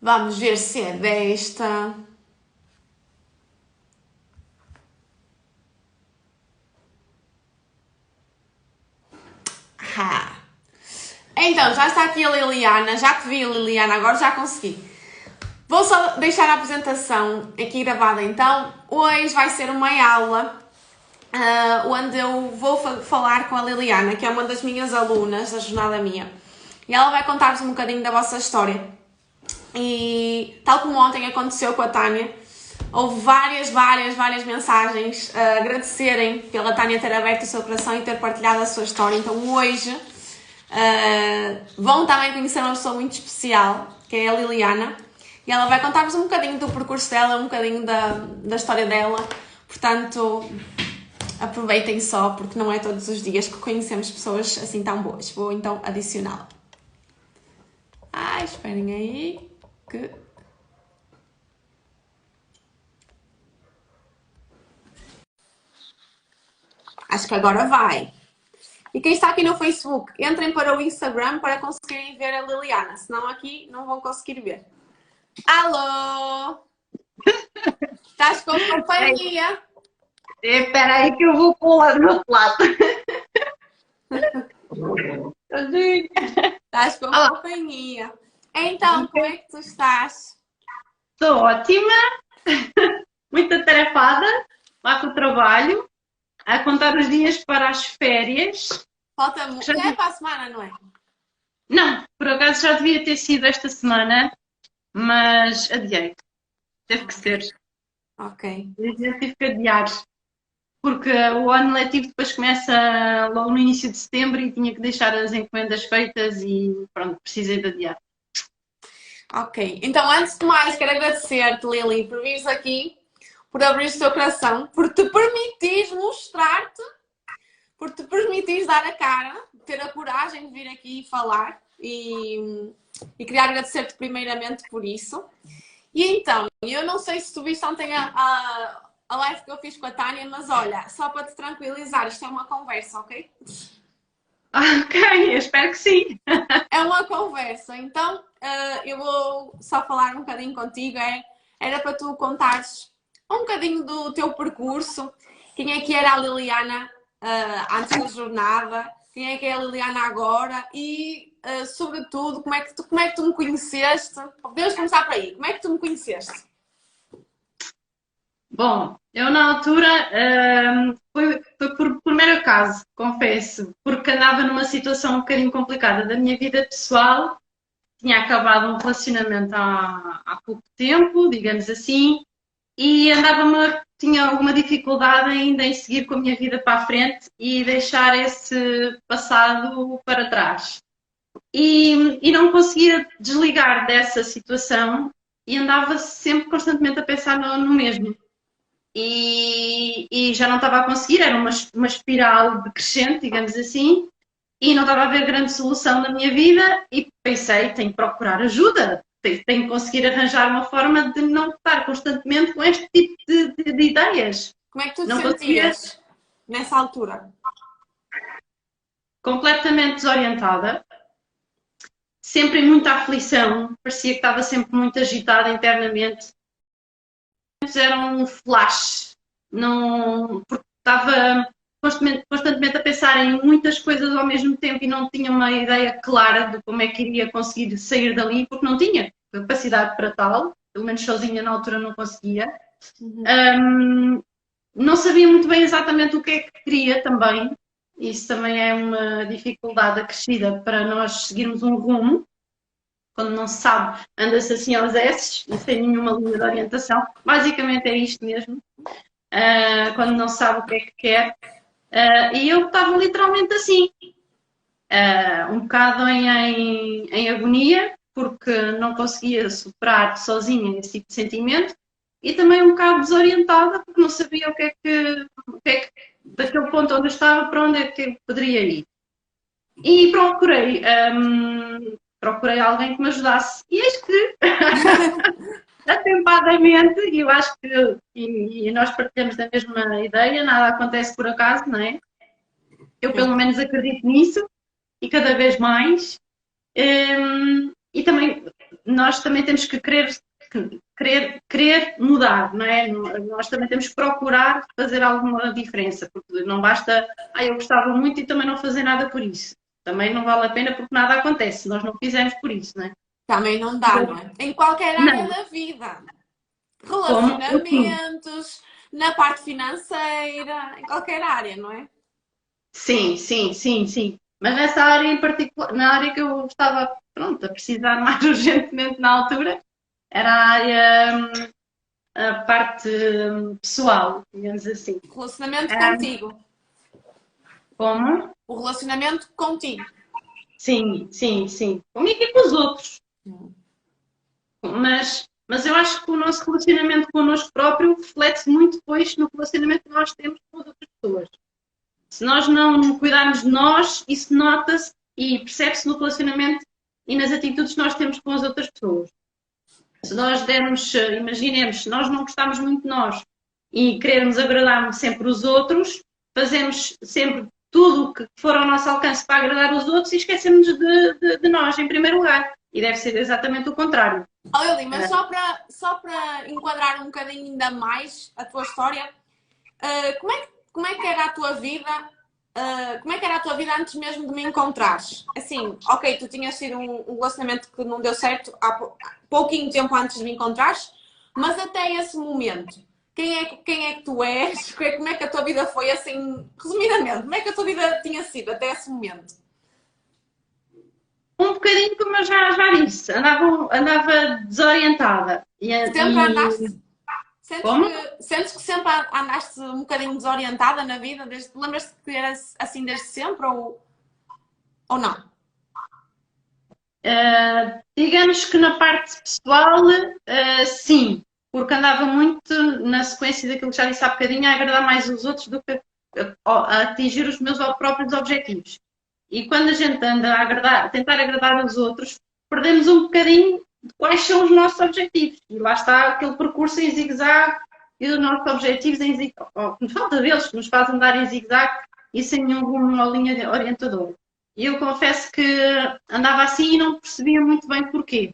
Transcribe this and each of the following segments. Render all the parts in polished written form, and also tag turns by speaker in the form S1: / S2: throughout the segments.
S1: Vamos ver se é desta. Ah. Então, já está aqui a Liliana. Já te vi, Liliana, agora já consegui. Vou só deixar a apresentação aqui gravada então. Hoje vai ser uma aula onde eu vou falar com a Liliana, que é uma das minhas alunas da jornada minha. E ela vai contar-vos um bocadinho da vossa história. E tal como ontem aconteceu com a Tânia, houve várias mensagens a agradecerem pela Tânia ter aberto o seu coração e ter partilhado a sua história. Então hoje vão também conhecer uma pessoa muito especial, que é a Liliana. E ela vai contar-vos um bocadinho do percurso dela, um bocadinho da história dela. Portanto, aproveitem só, porque não é todos os dias que conhecemos pessoas assim tão boas. Vou então adicioná-la. Esperem aí que... Acho que agora vai. E quem está aqui no Facebook, entrem para o Instagram para conseguirem ver a Liliana. Senão aqui não vão conseguir ver. Alô! Estás com companhia?
S2: Espera aí que eu vou pular no lado.
S1: Estás com companhia. Então, como é que tu estás?
S2: Estou ótima, muito atarefada, lá com o trabalho, a contar os dias para as férias.
S1: Falta muito. É para a semana, não é?
S2: Não, por acaso já devia ter sido esta semana, mas adiei. Teve que ser.
S1: Ok.
S2: Eu tive que adiar, porque o ano letivo depois começa logo no início de setembro e tinha que deixar as encomendas feitas e pronto, precisei de adiar.
S1: Ok. Então, antes de mais, quero agradecer-te, Lili, por vires aqui, por abrir o teu coração, por te permitires mostrar-te, por te permitires dar a cara, ter a coragem de vir aqui e falar. E queria agradecer-te primeiramente por isso. E então, eu não sei se tu viste ontem a live que eu fiz com a Tânia, mas olha, só para te tranquilizar, isto é uma conversa, ok?
S2: Ok, eu espero que sim.
S1: É uma conversa, então eu vou só falar um bocadinho contigo. Era para tu contares um bocadinho do teu percurso, quem é que era a Liliana antes da jornada, quem é que é a Liliana agora e, sobretudo, como é que tu me conheceste? Podemos começar por aí. Como é que tu me conheceste?
S2: Bom, eu na altura foi por mero acaso, confesso, porque andava numa situação um bocadinho complicada da minha vida pessoal, tinha acabado um relacionamento há pouco tempo, digamos assim, e tinha alguma dificuldade ainda em seguir com a minha vida para a frente e deixar esse passado para trás. E não conseguia desligar dessa situação e andava sempre constantemente a pensar no mesmo e já não estava a conseguir, era uma espiral decrescente, digamos assim, e não estava a haver grande solução na minha vida e pensei, tenho que procurar ajuda, tenho que conseguir arranjar uma forma de não estar constantemente com este tipo de ideias.
S1: Como é que tu te
S2: Não conseguia,
S1: sentias nessa altura?
S2: completamente desorientada, sempre em muita aflição, parecia que estava sempre muito agitada internamente. Era um flash, não, porque estava constantemente a pensar em muitas coisas ao mesmo tempo e não tinha uma ideia clara de como é que iria conseguir sair dali, porque não tinha capacidade para tal, pelo menos sozinha na altura não conseguia. Não sabia muito bem exatamente o que é que queria também, isso também é uma dificuldade acrescida para nós seguirmos um rumo. Quando não se sabe, anda-se assim aos S e sem nenhuma linha de orientação. Basicamente é isto mesmo. Quando não se sabe o que é que quer. E eu estava literalmente assim, um bocado em agonia, porque não conseguia superar sozinha esse tipo de sentimento, e também um bocado desorientada, porque não sabia daquele ponto onde eu estava, para onde é que eu poderia ir. E procurei alguém que me ajudasse. E eis que, atempadamente, e eu acho que e nós partilhamos da mesma ideia, nada acontece por acaso, não é? Eu pelo menos acredito nisso, e cada vez mais. E também nós também temos que querer mudar, não é? Nós também temos que procurar fazer alguma diferença, porque não basta, eu gostava muito e também não fazer nada por isso. Também não vale a pena porque nada acontece, nós não fizemos por isso, não é?
S1: Também não dá, não é? Em qualquer área
S2: Não,
S1: da vida.
S2: como assim?
S1: Relacionamentos, na parte financeira, em qualquer área, não é?
S2: Sim, sim, sim, sim. Mas nessa área em particular, na área que eu estava, pronto, a precisar mais urgentemente na altura, era a área, a parte pessoal, digamos assim.
S1: Relacionamento
S2: Ah,
S1: contigo.
S2: como?
S1: O relacionamento contigo.
S2: Sim, sim, sim. Comigo e com os outros. Mas eu acho que o nosso relacionamento connosco próprio reflete muito depois no relacionamento que nós temos com as outras pessoas. Se nós não cuidarmos de nós, isso nota-se e percebe-se no relacionamento e nas atitudes que nós temos com as outras pessoas. Se nós dermos, imaginemos, se nós não gostarmos muito de nós e querermos agradar sempre os outros, fazemos sempre tudo o que for ao nosso alcance para agradar os outros e esquecemos de nós em primeiro lugar. E deve ser exatamente o contrário.
S1: Oh, Eli, mas só para enquadrar um bocadinho ainda mais a tua história, como é que era a tua vida? Como é que era a tua vida antes mesmo de me encontrares? Assim, ok, tu tinhas tido um relacionamento que não deu certo há pouquinho tempo antes de me encontrares, mas até esse momento, quem é que tu és? Como é que a tua vida foi, assim, resumidamente, como é que a tua vida tinha sido até esse momento?
S2: Um bocadinho como eu já disse, andava desorientada.
S1: Sempre andaste?
S2: Como?
S1: Sentes que sempre andaste um bocadinho desorientada na vida? Lembras-te que era assim desde sempre ou não?
S2: Digamos que na parte pessoal, sim, porque andava muito na sequência daquilo que já disse há bocadinho, a agradar mais os outros do que a atingir os meus próprios objetivos. E quando a gente anda a tentar agradar os outros, perdemos um bocadinho de quais são os nossos objetivos. E lá está aquele percurso em zigue-zague e os nossos objetivos em zigue-zague. Oh, falta deles que nos faz andar em zigue-zague e sem nenhum rumo ou linha orientadora. E eu confesso que andava assim e não percebia muito bem porquê.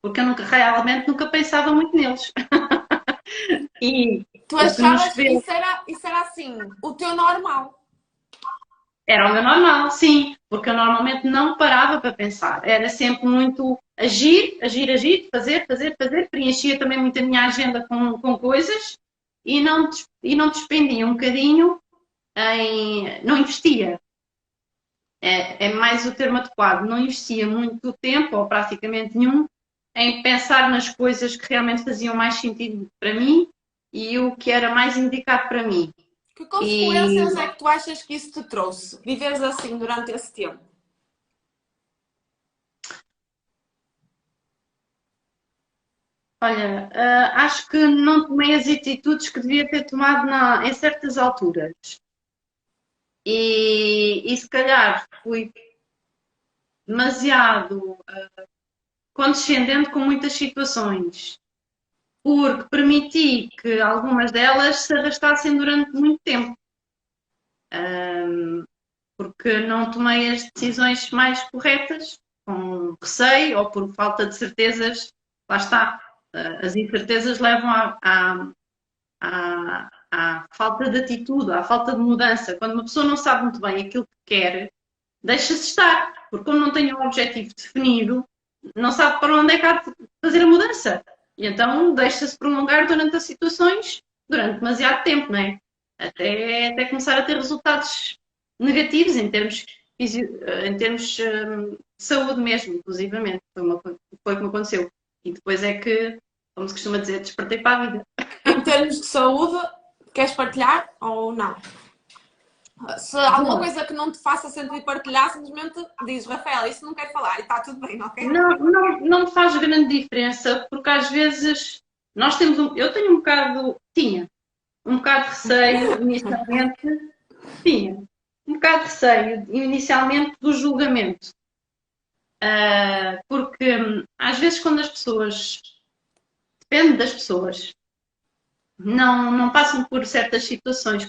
S2: Porque eu nunca, realmente nunca pensava muito neles. E
S1: Tu
S2: o que nos
S1: achavas que
S2: fez
S1: isso era assim, o teu normal.
S2: era o meu normal, sim, porque eu normalmente não parava para pensar. Era sempre muito agir, agir, agir, fazer, fazer, fazer. Preenchia também muito a minha agenda com coisas e não despendia um bocadinho não investia. É mais o termo adequado. Não investia muito tempo, ou praticamente nenhum, em pensar nas coisas que realmente faziam mais sentido para mim e o que era mais indicado para mim.
S1: Que
S2: E
S1: consequências é que tu achas que isso te trouxe? Viveres assim durante esse tempo?
S2: olha, acho que não tomei as atitudes que devia ter tomado em certas alturas. E se calhar fui demasiado condescendente com muitas situações, porque permiti que algumas delas se arrastassem durante muito tempo. Porque não tomei as decisões mais corretas, com receio ou por falta de certezas. Lá está, as incertezas levam à falta de atitude, à falta de mudança. Quando uma pessoa não sabe muito bem aquilo que quer, deixa-se estar, porque como não tem um objetivo definido, não sabe para onde é que há de fazer a mudança. E então deixa-se prolongar durante as situações durante demasiado tempo, não é? Até começar a ter resultados negativos em termos de saúde mesmo, inclusivamente. Foi o que me aconteceu. E depois é que, como se costuma dizer, despertei para a vida.
S1: Em termos de saúde, queres partilhar ou não? Se alguma
S2: Bom,
S1: coisa que não te faça sentir partilhar, simplesmente diz, Rafael, isso não quero falar e está tudo bem, ok?
S2: não faz grande diferença, porque às vezes nós temos eu tenho tinha um bocado de receio inicialmente, tinha um bocado de receio inicialmente do julgamento. Porque às vezes quando as pessoas, depende das pessoas, não passam por certas situações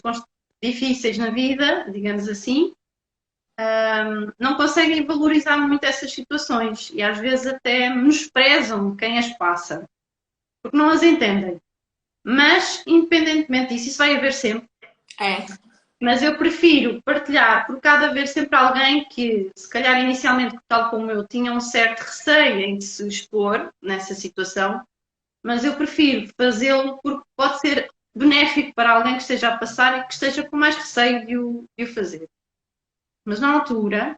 S2: difíceis na vida, digamos assim, não conseguem valorizar muito essas situações e às vezes até menosprezam quem as passa, porque não as entendem. Mas, independentemente disso, isso vai haver sempre.
S1: É.
S2: Mas eu prefiro partilhar, porque há de haver sempre alguém que, se calhar inicialmente, tal como eu, tinha um certo receio em se expor nessa situação, mas eu prefiro fazê-lo porque pode ser benéfico para alguém que esteja a passar e que esteja com mais receio de o fazer. Mas na altura,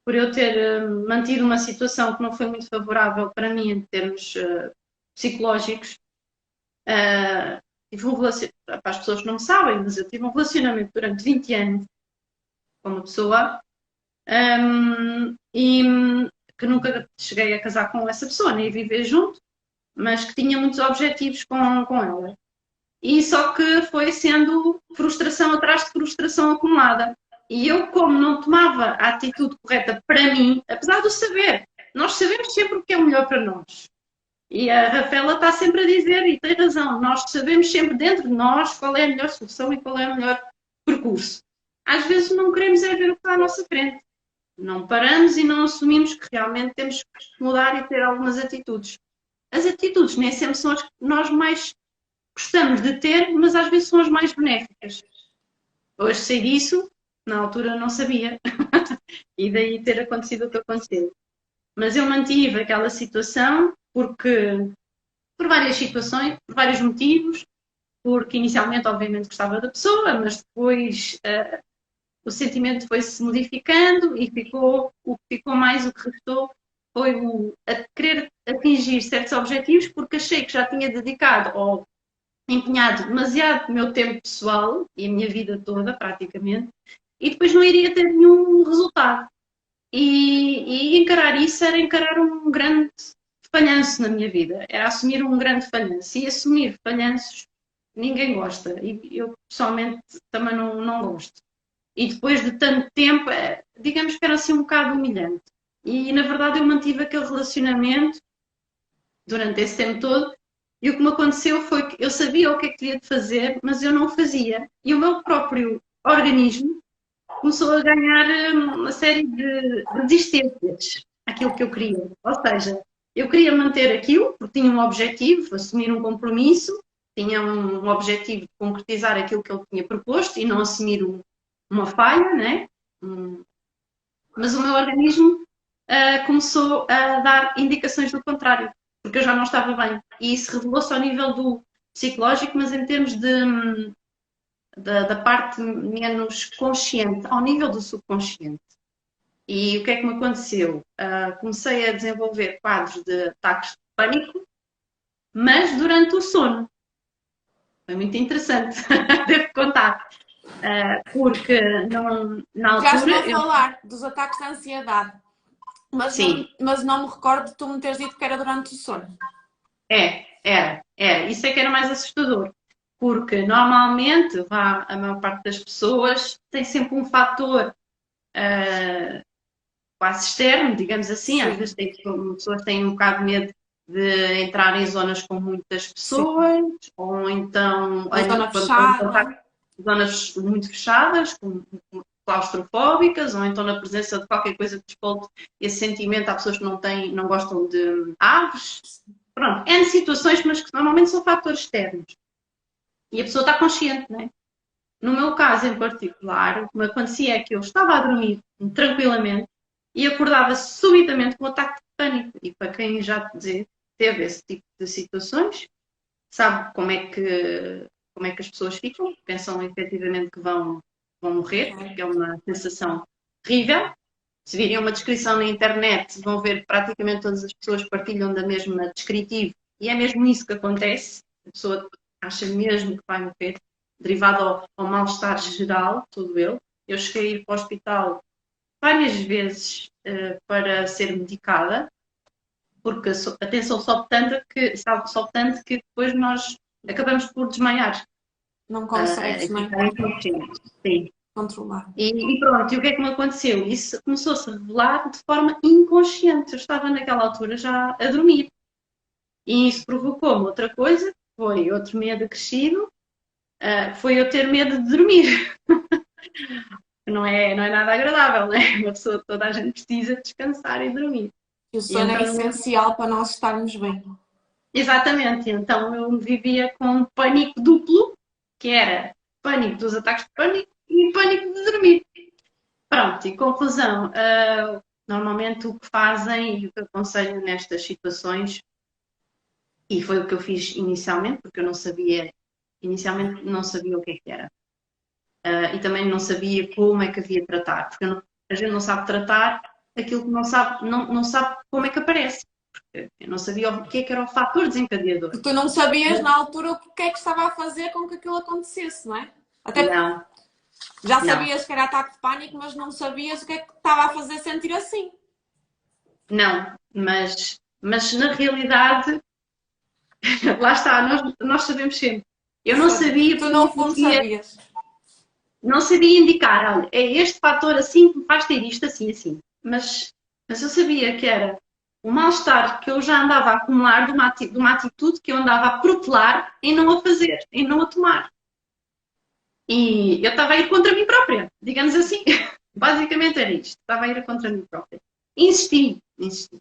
S2: por eu ter mantido uma situação que não foi muito favorável para mim em termos psicológicos, tive um relacionamento, para as pessoas que não me sabem, mas eu tive um relacionamento durante 20 anos com uma pessoa e que nunca cheguei a casar com essa pessoa, nem a viver junto, mas que tinha muitos objetivos com ela. E só que foi sendo frustração atrás de frustração acumulada. E eu, como não tomava a atitude correta para mim, apesar de eu saber, nós sabemos sempre o que é o melhor para nós. E a Rafaela está sempre a dizer, e tem razão, nós sabemos sempre dentro de nós qual é a melhor solução e qual é o melhor percurso. Às vezes não queremos é ver o que está à nossa frente. Não paramos e não assumimos que realmente temos que mudar e ter algumas atitudes. As atitudes nem sempre são as que nós mais gostamos de ter, mas às vezes são as mais benéficas. Hoje sei disso, na altura não sabia. E daí ter acontecido o que aconteceu. Mas eu mantive aquela situação porque, por várias situações, por vários motivos, porque inicialmente, obviamente, gostava da pessoa, mas depois o sentimento foi-se modificando e o que ficou mais, o que restou, foi a querer atingir certos objetivos, porque achei que já tinha dedicado ou empenhado demasiado meu tempo pessoal e a minha vida toda, praticamente, e depois não iria ter nenhum resultado. E encarar isso era encarar um grande falhanço na minha vida, era assumir um grande falhanço. E assumir falhanços ninguém gosta, e eu pessoalmente também não gosto. E depois de tanto tempo, digamos que era assim um bocado humilhante. E na verdade eu mantive aquele relacionamento durante esse tempo todo. E o que me aconteceu foi que eu sabia o que é que queria de fazer, mas eu não o fazia. E o meu próprio organismo começou a ganhar uma série de resistências àquilo que eu queria. Ou seja, eu queria manter aquilo, porque tinha um objetivo, assumir um compromisso, tinha um objetivo de concretizar aquilo que ele tinha proposto e não assumir uma falha, né? Mas o meu organismo começou a dar indicações do contrário, porque eu já não estava bem. E isso revelou-se ao nível do psicológico, mas em termos da parte menos consciente, ao nível do subconsciente. E o que é que me aconteceu? Comecei a desenvolver quadros de ataques de pânico, mas durante o sono. Foi muito interessante, devo contar. Porque na
S1: Chegaste-me
S2: altura.
S1: a falar dos ataques de ansiedade,
S2: Sim,
S1: mas não me recordo de tu me teres dito que era durante o sono.
S2: era. Isso é que era mais assustador. Porque normalmente, a maior parte das pessoas tem sempre um fator quase externo, digamos assim. Às
S1: Sim,
S2: vezes pessoas têm um bocado de medo de entrar em zonas com muitas
S1: sim.
S2: pessoas, ou então
S1: Uma zona
S2: quando estão em
S1: fechada.
S2: contato com zonas muito fechadas, claustrofóbicas, ou então na presença de qualquer coisa que despolte esse sentimento. Há pessoas que não gostam de aves. Pronto, N situações, mas que normalmente são fatores externos. E a pessoa está consciente, não é? No meu caso em particular, o que me acontecia é que eu estava a dormir tranquilamente e acordava subitamente com um ataque de pânico. E para quem já teve esse tipo de situações, sabe como é que as pessoas ficam, pensam efetivamente que vão morrer, porque é uma sensação terrível. Se virem uma descrição na internet, vão ver que praticamente todas as pessoas partilham da mesma descritivo, e é mesmo isso que acontece. A pessoa acha mesmo que vai morrer, derivado ao mal-estar geral, todo ele. Eu cheguei a ir para o hospital várias vezes para ser medicada, porque a tensão sobe tanto que depois nós acabamos por desmaiar
S1: Não consegues,
S2: e
S1: não é?
S2: ficar inconscientes. Sim.
S1: Controlar.
S2: E pronto, e o que é que me aconteceu? Isso começou-se a revelar de forma inconsciente. Eu estava naquela altura já a dormir. E isso provocou-me outra coisa, foi outro medo acrescido, foi eu ter medo de dormir. que não é nada agradável, né? Uma pessoa, toda a gente precisa descansar e dormir.
S1: E o
S2: E
S1: sono é
S2: então,
S1: essencial para nós estarmos bem.
S2: exatamente, então eu vivia com um pânico duplo, que era pânico dos ataques de pânico e pânico de dormir. Pronto, e conclusão, normalmente o que fazem e o que aconselho nestas situações, e foi o que eu fiz inicialmente, porque eu não sabia, inicialmente não sabia o que é que era. E também não sabia como é que havia de tratar, porque a gente não sabe tratar aquilo que não sabe, não sabe como é que aparece. Porque eu não sabia o que é que era o fator desencadeador.
S1: Porque tu não sabias na altura o que é que estava a fazer com que aquilo acontecesse, não é? Até
S2: Não,
S1: já
S2: não,
S1: sabias que era ataque de pânico, mas não sabias o que é que estava a fazer sentir assim.
S2: não, mas na realidade, lá está, nós sabemos sempre. Eu não sabia
S1: Tu
S2: porque
S1: no
S2: não
S1: fundo
S2: conseguia,
S1: sabias.
S2: não sabia indicar, olha, é este fator assim que me faz ter isto assim, assim. Mas eu sabia que era o mal-estar que eu já andava a acumular de uma atitude que eu andava a protelar em não a fazer, em não a tomar. E eu estava a ir contra mim própria, digamos assim. Basicamente era isto, estava a ir contra mim própria. Insisti, insisti.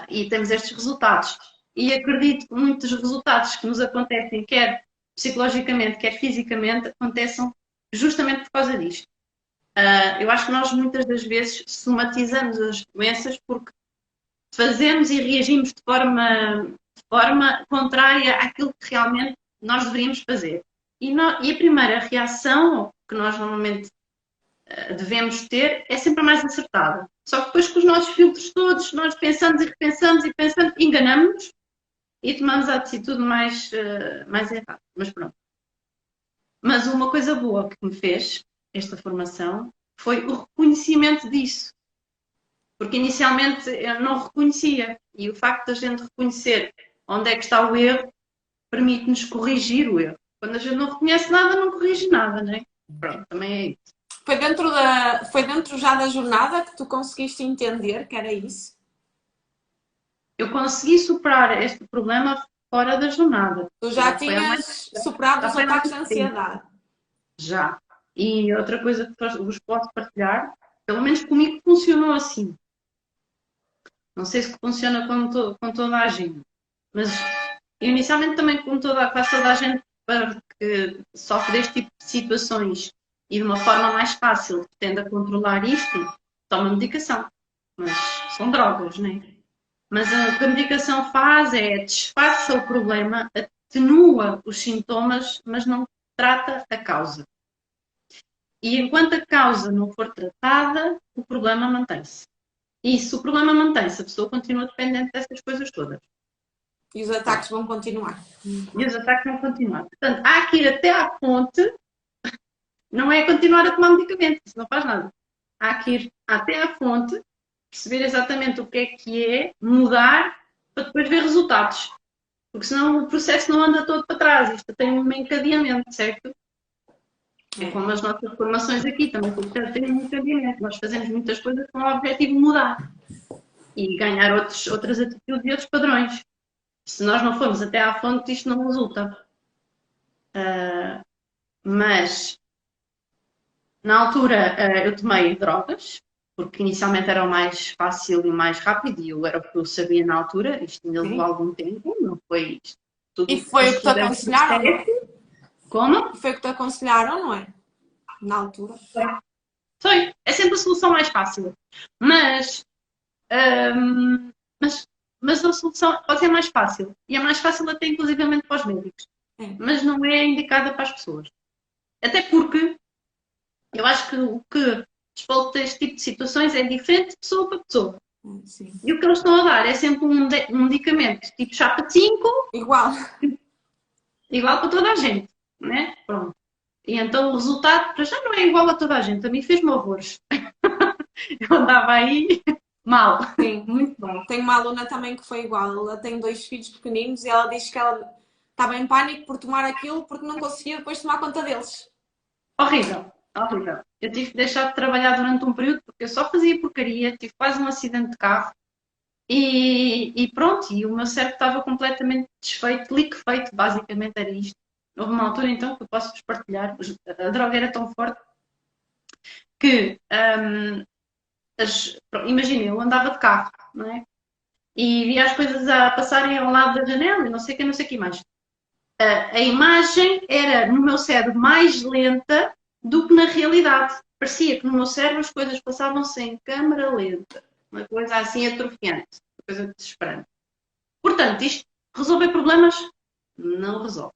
S2: E temos estes resultados. E acredito que muitos resultados que nos acontecem, quer psicologicamente, quer fisicamente, aconteçam justamente por causa disto. Eu acho que nós muitas das vezes somatizamos as doenças porque fazemos e reagimos de forma contrária àquilo que realmente nós deveríamos fazer. E a primeira reação que nós normalmente devemos ter é sempre a mais acertada. Só que depois com os nossos filtros todos, nós pensamos e repensamos e pensamos, enganamos-nos e tomamos a atitude mais errada. Mas pronto. Mas uma coisa boa que me fez esta formação foi o reconhecimento disso. Porque inicialmente eu não reconhecia. E o facto de a gente reconhecer onde é que está o erro permite-nos corrigir o erro. Quando a gente não reconhece nada, não corrige nada, não é? Pronto, também é isso.
S1: Foi dentro já da jornada que tu conseguiste entender que era isso?
S2: Eu consegui superar este problema fora da jornada.
S1: Tu já
S2: Já foi há mais,
S1: tinhas superado
S2: já
S1: os
S2: foi há
S1: ataques de
S2: mais tempo.
S1: ansiedade.
S2: Já. E outra coisa que vos posso partilhar, pelo menos comigo funcionou assim. Não sei se funciona com toda a gente, mas inicialmente também quase toda a gente que sofre deste tipo de situações e de uma forma mais fácil tende a controlar isto, toma medicação. Mas são drogas, não é? Mas o que a medicação faz é disfarça o problema, atenua os sintomas, mas não trata a causa. E enquanto a causa não for tratada, o problema mantém-se. E se o problema mantém-se, a pessoa continua dependente dessas coisas todas.
S1: E os ataques vão continuar.
S2: E os ataques vão continuar. Portanto, há que ir até à fonte, não é continuar a tomar medicamento, isso não faz nada. Há que ir até à fonte, perceber exatamente o que é, mudar, para depois ver resultados. Porque senão o processo não anda todo para trás, isto tem um encadeamento, certo? É como as nossas formações aqui, também tem um encadeamento. Nós fazemos muitas coisas com o objetivo de mudar e ganhar outras atitudes e outros padrões. Se nós não formos até à fonte, isto não resulta. Mas, na altura, eu tomei drogas, porque inicialmente era o mais fácil e o mais rápido, e era o que eu sabia na altura. Isto ainda levou algum tempo, não foi isto.
S1: E foi o que te aconselharam, não é?
S2: Como?
S1: Foi o que te aconselharam, não é? Na altura.
S2: Foi. É sempre a solução mais fácil. Mas, hum, mas, mas a solução pode ser mais fácil. E é mais fácil até inclusivamente para os médicos.
S1: É.
S2: Mas não é indicada para as pessoas. Até porque eu acho que o que despolta este tipo de situações é diferente de pessoa para pessoa.
S1: Sim.
S2: E o que eles estão a dar é sempre um medicamento tipo chapa de 5,
S1: Igual.
S2: igual para toda a gente. Né? Pronto. E então o resultado, para já, não é igual a toda a gente. A mim fez-me horrores. Eu andava aí mal.
S1: Sim.
S2: Muito mal.
S1: Tenho uma aluna também que foi igual. Ela tem 2 filhos pequeninos e ela diz que ela estava em pânico por tomar aquilo porque não conseguia depois tomar conta deles.
S2: Horrível. Horrível. Eu tive que deixar de trabalhar durante um período porque eu só fazia porcaria, tive quase um acidente de carro e pronto, e o meu cérebro estava completamente desfeito, liquefeito, basicamente era isto. Houve uma altura então que eu posso vos partilhar, a droga era tão forte que, imagina, eu andava de carro, não é? E via as coisas a passarem ao lado da janela e não sei o que mais. A imagem era no meu cérebro mais lenta do que na realidade. Parecia que no meu cérebro as coisas passavam-se em câmara lenta. Uma coisa assim atrofiante, uma coisa desesperante. Portanto, isto resolver problemas? Não resolve.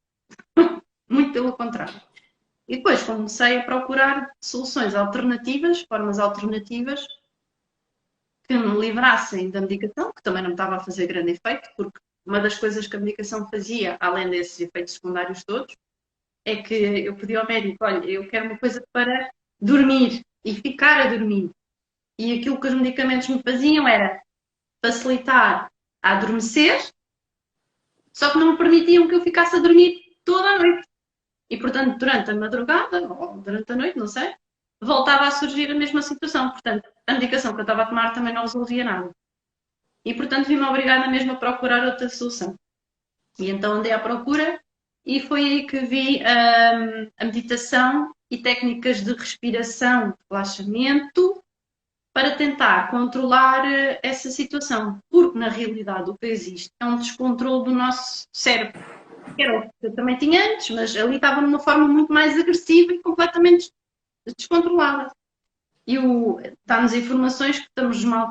S2: Muito pelo contrário. E depois comecei a procurar soluções alternativas, formas alternativas que me livrassem da medicação, que também não me estava a fazer grande efeito, porque uma das coisas que a medicação fazia, além desses efeitos secundários todos, é que eu pedi ao médico, olha, eu quero uma coisa para dormir e ficar a dormir. E aquilo que os medicamentos me faziam era facilitar a adormecer, só que não me permitiam que eu ficasse a dormir toda a noite. E, portanto, durante a madrugada, ou durante a noite, não sei, voltava a surgir a mesma situação. Portanto, a medicação que eu estava a tomar também não resolvia nada. E, portanto, vi-me obrigada mesmo a procurar outra solução. E então andei à procura e foi aí que vi a meditação e técnicas de respiração, de relaxamento, para tentar controlar essa situação. Porque, na realidade, o que existe é um descontrole do nosso cérebro. Que era o que eu também tinha antes, mas ali estava de uma forma muito mais agressiva e completamente descontrolada. E dá-nos informações que estamos mal,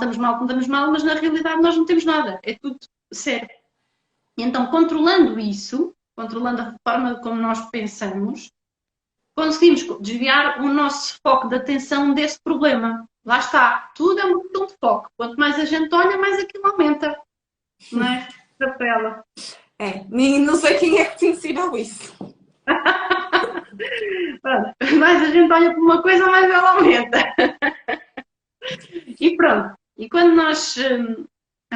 S2: mas na realidade nós não temos nada. É tudo sério. E então, controlando isso, controlando a forma como nós pensamos, conseguimos desviar o nosso foco de atenção desse problema. Lá está, tudo é uma questão de foco. Quanto mais a gente olha, mais aquilo aumenta. Não é, Rafaela?
S1: É, não sei quem é que te ensinou isso.
S2: Mais a gente olha para uma coisa, mais ela aumenta. E pronto. E quando nós, eu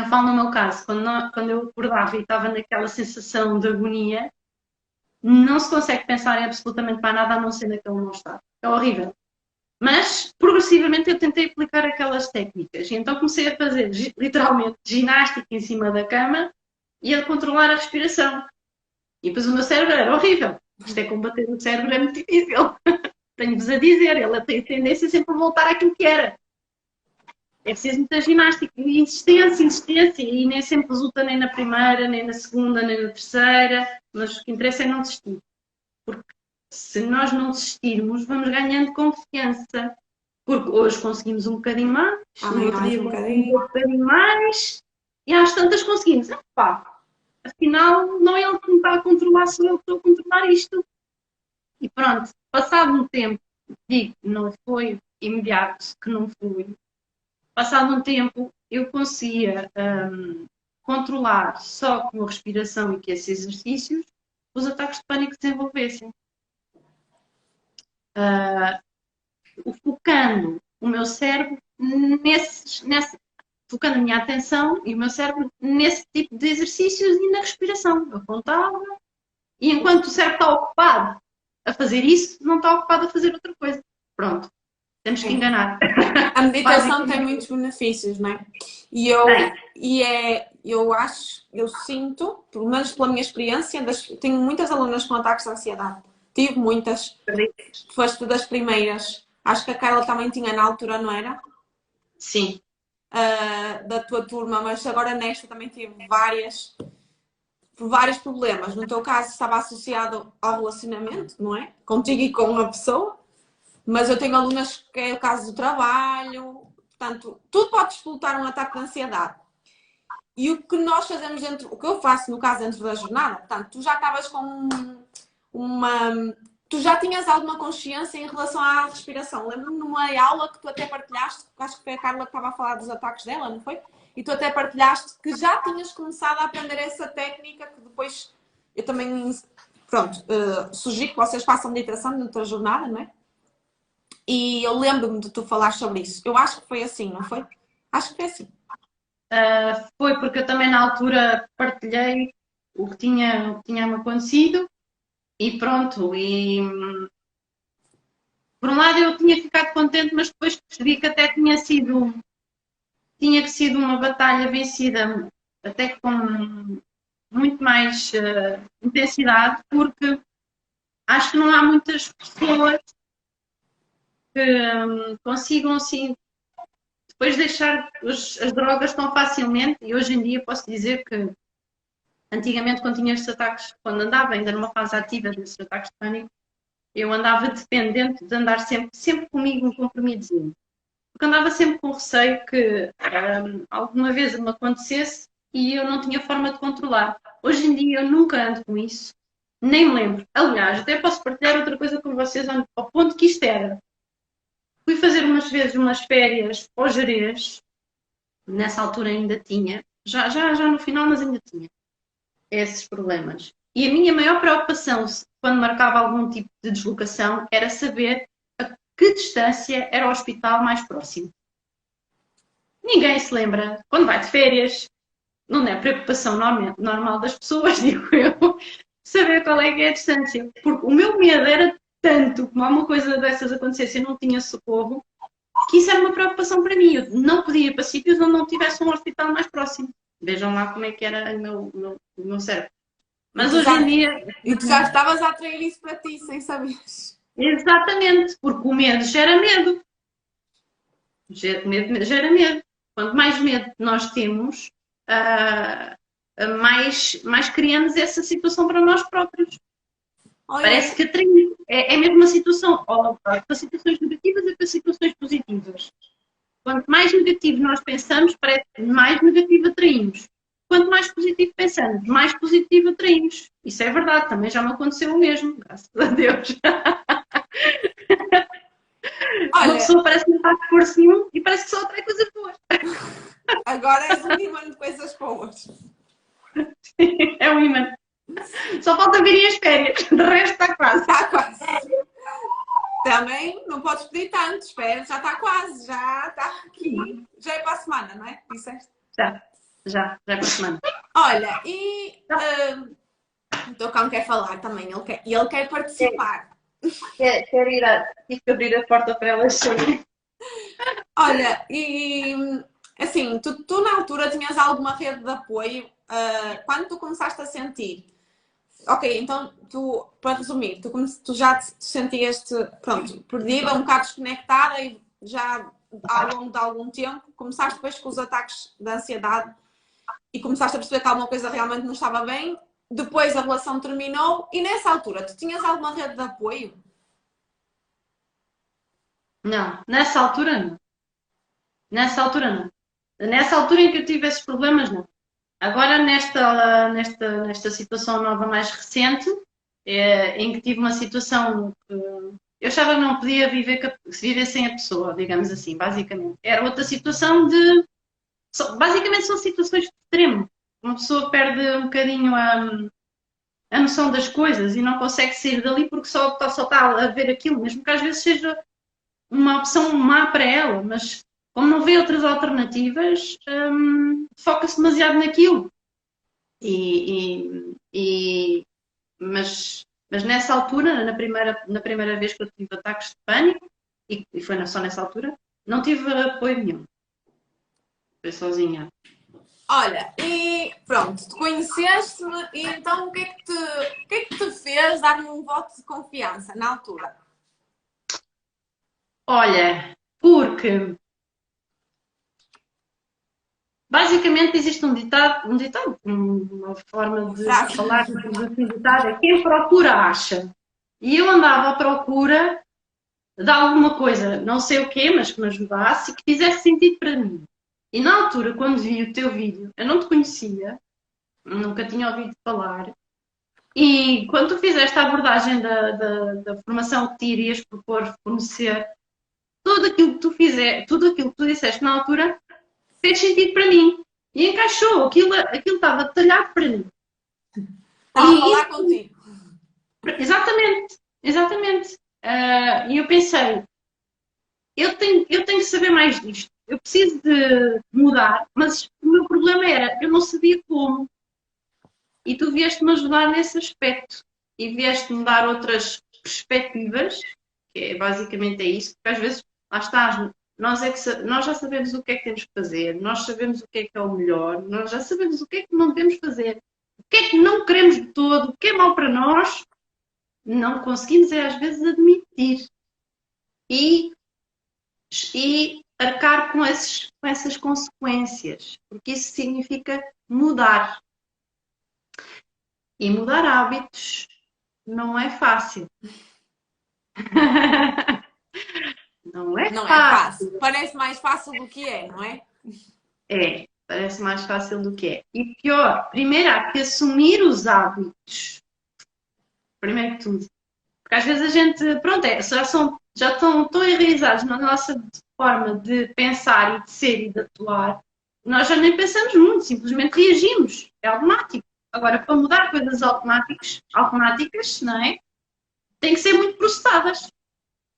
S2: falo no meu caso, quando eu acordava e estava naquela sensação de agonia, não se consegue pensar em absolutamente mais nada a não ser naquele mal-estar. É horrível. Mas, progressivamente, eu tentei aplicar aquelas técnicas. E então comecei a fazer, literalmente, ginástica em cima da cama e a controlar a respiração. E depois o meu cérebro era horrível. Isto é combater o cérebro, é muito difícil. Tenho-vos a dizer, ele tem tendência sempre a voltar àquilo que era. É preciso muita ginástica e insistência, e nem sempre resulta nem na primeira, nem na segunda, nem na terceira, mas o que interessa é não desistir. Porque se nós não desistirmos, vamos ganhando confiança. Porque hoje conseguimos um bocadinho mais, no outro dia conseguimos um bocadinho mais, e às tantas conseguimos. Afinal, não é ele que me está a controlar, sou eu que estou a controlar isto. E pronto, passado um tempo, digo, não foi imediato que não fui. Passado um tempo, eu conseguia controlar só com a respiração e com esses exercícios os ataques de pânico que desenvolvessem. Focando o meu cérebro focando a minha atenção e o meu cérebro nesse tipo de exercícios e na respiração. Eu contava e enquanto o cérebro está ocupado a fazer isso, não está ocupado a fazer outra coisa. Pronto. Temos que enganar.
S1: A meditação tem muitos benefícios, não é? Eu sinto, pelo menos pela minha experiência, tenho muitas alunas com ataques de ansiedade. Tive muitas. Foste das primeiras. Acho que a Carla também tinha na altura, não era?
S2: Sim.
S1: Da tua turma, mas agora nesta também tive várias, por vários problemas. No teu caso estava associado ao relacionamento, não é? Contigo e com uma pessoa. Mas eu tenho alunas que é o caso do trabalho, portanto, tudo pode explotar um ataque de ansiedade. E o que nós fazemos o que eu faço no caso dentro da jornada, portanto, tu já estavas com tu já tinhas alguma consciência em relação à respiração. Lembro-me numa aula que tu até partilhaste, acho que foi a Carla que estava a falar dos ataques dela, não foi? E tu até partilhaste que já tinhas começado a aprender essa técnica, que depois eu também, sugiro que vocês façam meditação na tua jornada, não é? E eu lembro-me de tu falar sobre isso. Eu acho que foi assim, não foi? Acho que foi assim.
S2: Foi porque eu também na altura partilhei o que tinha-me acontecido e pronto. E por um lado eu tinha ficado contente, mas depois percebi que até tinha que sido uma batalha vencida até com muito mais intensidade, porque acho que não há muitas pessoas que consigam, assim, depois deixar as drogas tão facilmente. E hoje em dia posso dizer que, antigamente, quando tinha estes ataques, quando andava ainda numa fase ativa desses ataques de pânico, eu andava dependente de andar sempre comigo um comprimidozinho. Porque andava sempre com receio que alguma vez me acontecesse e eu não tinha forma de controlar. Hoje em dia eu nunca ando com isso, nem me lembro. Aliás, até posso partilhar outra coisa com vocês ao ponto que isto era. Fui fazer umas vezes umas férias ao Jerez, nessa altura ainda tinha, já no final, mas ainda tinha esses problemas. E a minha maior preocupação, quando marcava algum tipo de deslocação, era saber a que distância era o hospital mais próximo. Ninguém se lembra, quando vai de férias, não é preocupação normal das pessoas, digo eu, saber qual é que é a distância. Porque o meu medo era tanto como alguma coisa dessas acontecesse e não tinha socorro, que isso era uma preocupação para mim. Eu não podia ir para sítios onde não tivesse um hospital mais próximo. Vejam lá como é que era o meu cérebro. Mas hoje em dia.
S1: E tu já estavas a atrair isso para ti, sem saberes.
S2: Exatamente, porque o medo gera medo. Gera medo. Quanto mais medo nós temos, mais criamos essa situação para nós próprios.
S1: Olha,
S2: Parece que atraímos. É mesmo uma situação, ou para situações negativas e para situações positivas. Quanto mais negativo nós pensamos, parece que mais negativo atraímos. Quanto mais positivo pensamos, mais positivo atraímos. Isso é verdade, também já me aconteceu o mesmo, graças a Deus. Uma
S1: olha,
S2: pessoa parece que não faz esforço nenhum e parece que só atrai coisas boas.
S1: agora és um imã de coisas boas.
S2: É um imã. Só falta virem as férias, de resto está quase.
S1: Está quase. Também não podes pedir tanto, espera, já está quase, já está aqui. Já é para a semana, não é? Disseste?
S2: Já é para a semana.
S1: Olha, e o teu cão quer falar também, ele quer participar.
S2: Quer ir tive que abrir a porta para elas saírem.
S1: Olha, e assim, tu na altura tinhas alguma rede de apoio? Quando tu começaste a sentir? Ok, então tu, para resumir, tu já te sentias-te, pronto, perdida, um bocado desconectada e já ao longo de algum tempo começaste depois com os ataques de ansiedade e começaste a perceber que alguma coisa realmente não estava bem. Depois a relação terminou e nessa altura tu tinhas alguma rede de apoio?
S2: Não, nessa altura não. Nessa altura não. Nessa altura em que eu tive esses problemas, não. Agora, nesta situação nova mais recente, em que tive uma situação que eu achava que não podia viver sem a pessoa, digamos assim, basicamente. Era outra situação de. Basicamente são situações de extremo. Uma pessoa perde um bocadinho a noção das coisas e não consegue sair dali porque só está a ver aquilo, mesmo que às vezes seja uma opção má para ela, mas como não vê outras alternativas, foca-se demasiado naquilo. Mas nessa altura, na primeira vez que eu tive ataques de pânico, e foi só nessa altura, não tive apoio nenhum. Foi sozinha.
S1: Olha, e pronto, te conheceste-me e então o que é que te fez dar-me um voto de confiança na altura?
S2: Olha, porque basicamente existe um ditado, uma forma de falar de ditado, é quem procura acha. E eu andava à procura de alguma coisa, não sei o quê, mas que me ajudasse e que fizesse sentido para mim. E na altura, quando vi o teu vídeo, eu não te conhecia, nunca tinha ouvido falar, e quando tu fizeste a abordagem da formação que te irias propor fornecer, tudo aquilo que tu fizeste, tudo aquilo que tu disseste na altura, fez sentido para mim. E encaixou, aquilo estava detalhado para mim.
S1: Estava a falar contigo.
S2: Exatamente. E eu pensei, eu tenho que saber mais disto. Eu preciso de mudar, mas o meu problema era, eu não sabia como. E tu vieste-me ajudar nesse aspecto. E vieste-me dar outras perspectivas, que basicamente é isso, porque às vezes, lá está, nós já sabemos o que é que temos que fazer, nós sabemos o que é o melhor, nós já sabemos o que é que não devemos fazer, o que é que não queremos de todo, o que é mau para nós, não conseguimos às vezes admitir. E e arcar com essas consequências, porque isso significa mudar. E mudar hábitos não é fácil. Não é
S1: Não é fácil.
S2: fácil.
S1: Parece mais fácil do que é, não é?
S2: É, parece mais fácil do que é. E pior, primeiro há que assumir os hábitos. Primeiro que tudo. Porque às vezes a gente, pronto, já estão tão enraizados na nossa forma de pensar e de ser e de atuar, nós já nem pensamos muito, simplesmente reagimos. É automático. Agora, para mudar coisas automáticas, não é? Tem que ser muito processadas.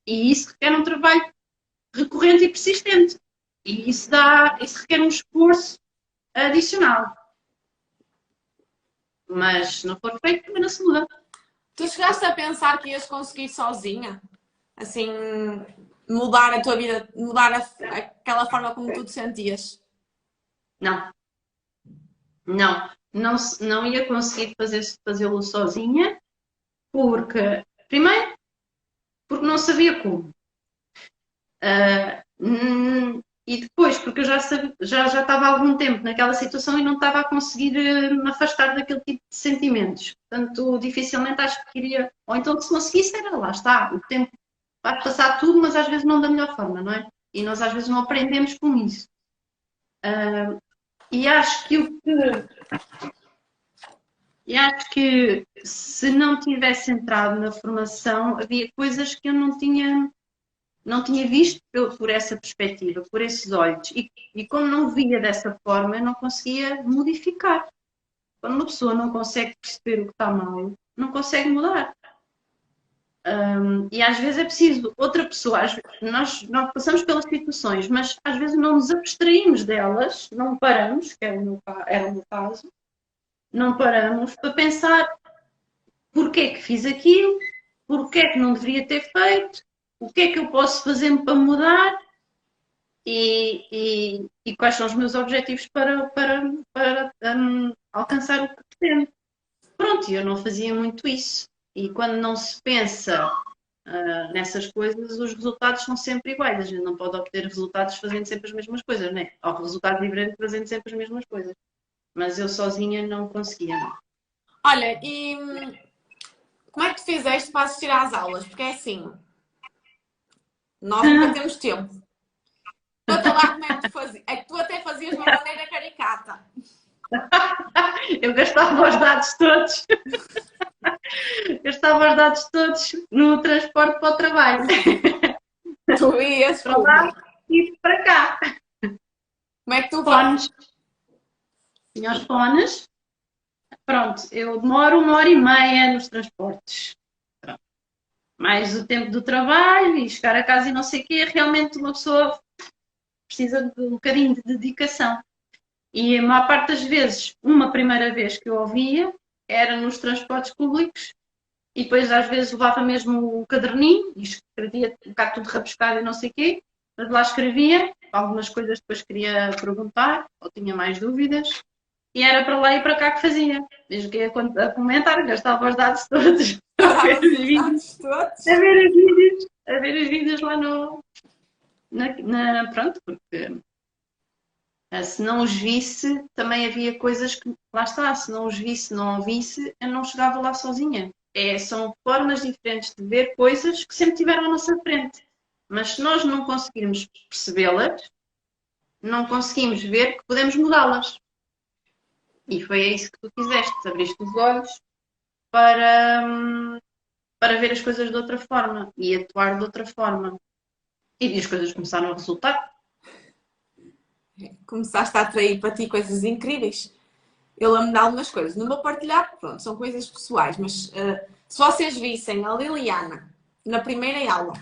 S2: E isso requer um trabalho recorrente e persistente. E isso requer um esforço adicional. Mas se não for feito, também não se muda.
S1: Tu chegaste a pensar que ias conseguir sozinha? Assim, mudar a tua vida, mudar aquela forma como tu te sentias?
S2: Não. Não ia conseguir fazê-lo sozinha, porque, primeiro, porque não sabia como. E depois, porque eu já estava há algum tempo naquela situação e não estava a conseguir me afastar daquele tipo de sentimentos. Portanto, dificilmente acho que iria. Ou então, se conseguisse, era lá está. O tempo vai passar tudo, mas às vezes não da melhor forma, não é? E nós às vezes não aprendemos com isso. E acho que se não tivesse entrado na formação, havia coisas que eu não tinha visto por essa perspectiva, por esses olhos. E como não via dessa forma, eu não conseguia modificar. Quando uma pessoa não consegue perceber o que está mal, não consegue mudar. E às vezes é preciso outra pessoa. Nós passamos pelas situações, mas às vezes não nos abstraímos delas, não paramos, que era o meu caso, não paramos para pensar porque é que fiz aquilo, porque é que não deveria ter feito, o que é que eu posso fazer para mudar e quais são os meus objetivos para alcançar o que pretendo. Pronto, eu não fazia muito isso. E quando não se pensa nessas coisas, os resultados são sempre iguais. A gente não pode obter resultados fazendo sempre as mesmas coisas, né? Ou resultados diferentes fazendo sempre as mesmas coisas. Mas eu sozinha não conseguia, não.
S1: Olha, e como é que tu fizeste para assistir às aulas? Porque é assim, nós nunca temos tempo. Estou-te a lá como é que tu fazias. É que tu até fazias de uma maneira caricata.
S2: Eu gastava os dados todos. Gastava os dados todos no transporte para o trabalho.
S1: Tu ias
S2: Para lá e para cá.
S1: Como é que tu
S2: Fones. Tinha os fones. Pronto, eu demoro 1h30 nos transportes. Pronto. Mais o tempo do trabalho e chegar a casa e não sei o quê. Realmente uma pessoa precisa de um bocadinho de dedicação. E a maior parte das vezes, uma primeira vez que eu ouvia, era nos transportes públicos e depois às vezes levava mesmo o caderninho e escrevia um bocado tudo rabiscado e não sei o quê, mas lá escrevia, algumas coisas depois queria perguntar ou tinha mais dúvidas e era para lá e para cá que fazia. Mesmo que ia a comentar, gastava os dados todos a ver os vídeos, a ver os vídeos lá pronto, porque se não os visse, também havia coisas que, lá está, se não os visse, não ouvisse, eu não chegava lá sozinha. São formas diferentes de ver coisas que sempre tiveram à nossa frente. Mas se nós não conseguirmos percebê-las, não conseguimos ver que podemos mudá-las. E foi isso que tu fizeste, abriste os olhos para ver as coisas de outra forma e atuar de outra forma. E as coisas começaram a resultar.
S1: começaste a atrair para ti coisas incríveis. Eu lembro de algumas coisas. Não vou partilhar, pronto, são coisas pessoais, mas se vocês vissem a Liliana na primeira aula,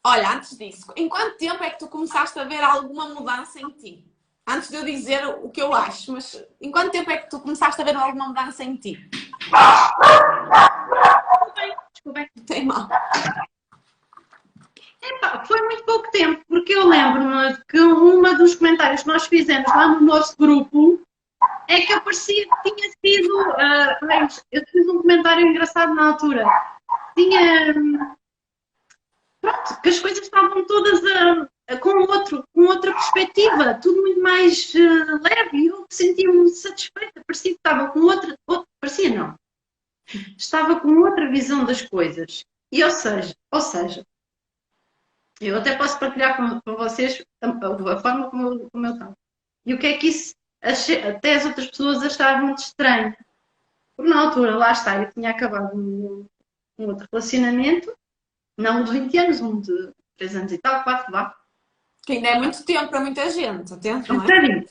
S1: olha, antes disso, em quanto tempo é que tu começaste a ver alguma mudança em ti? Antes de eu dizer o que eu acho, mas em quanto tempo é que tu começaste a ver alguma mudança em ti?
S2: Desculpem.
S1: Tem mal.
S2: Foi muito pouco tempo, porque eu lembro-me que uma dos comentários que nós fizemos lá no nosso grupo é que aparecia que tinha sido. Eu fiz um comentário engraçado na altura. Tinha. pronto, que as coisas estavam todas com outra perspectiva, tudo muito mais leve, e eu sentia-me satisfeita, parecia que estava com parecia não, estava com outra visão das coisas. E ou seja, eu até posso partilhar com vocês a forma como eu estava. E o que é que isso até as outras pessoas achavam muito estranho. Porque na altura, lá está, eu tinha acabado um outro relacionamento, não de 20 anos, um de 3 anos e tal, 4, vá.
S1: Que ainda é muito tempo para muita gente, atento,
S2: Um
S1: não é?
S2: bocadinho,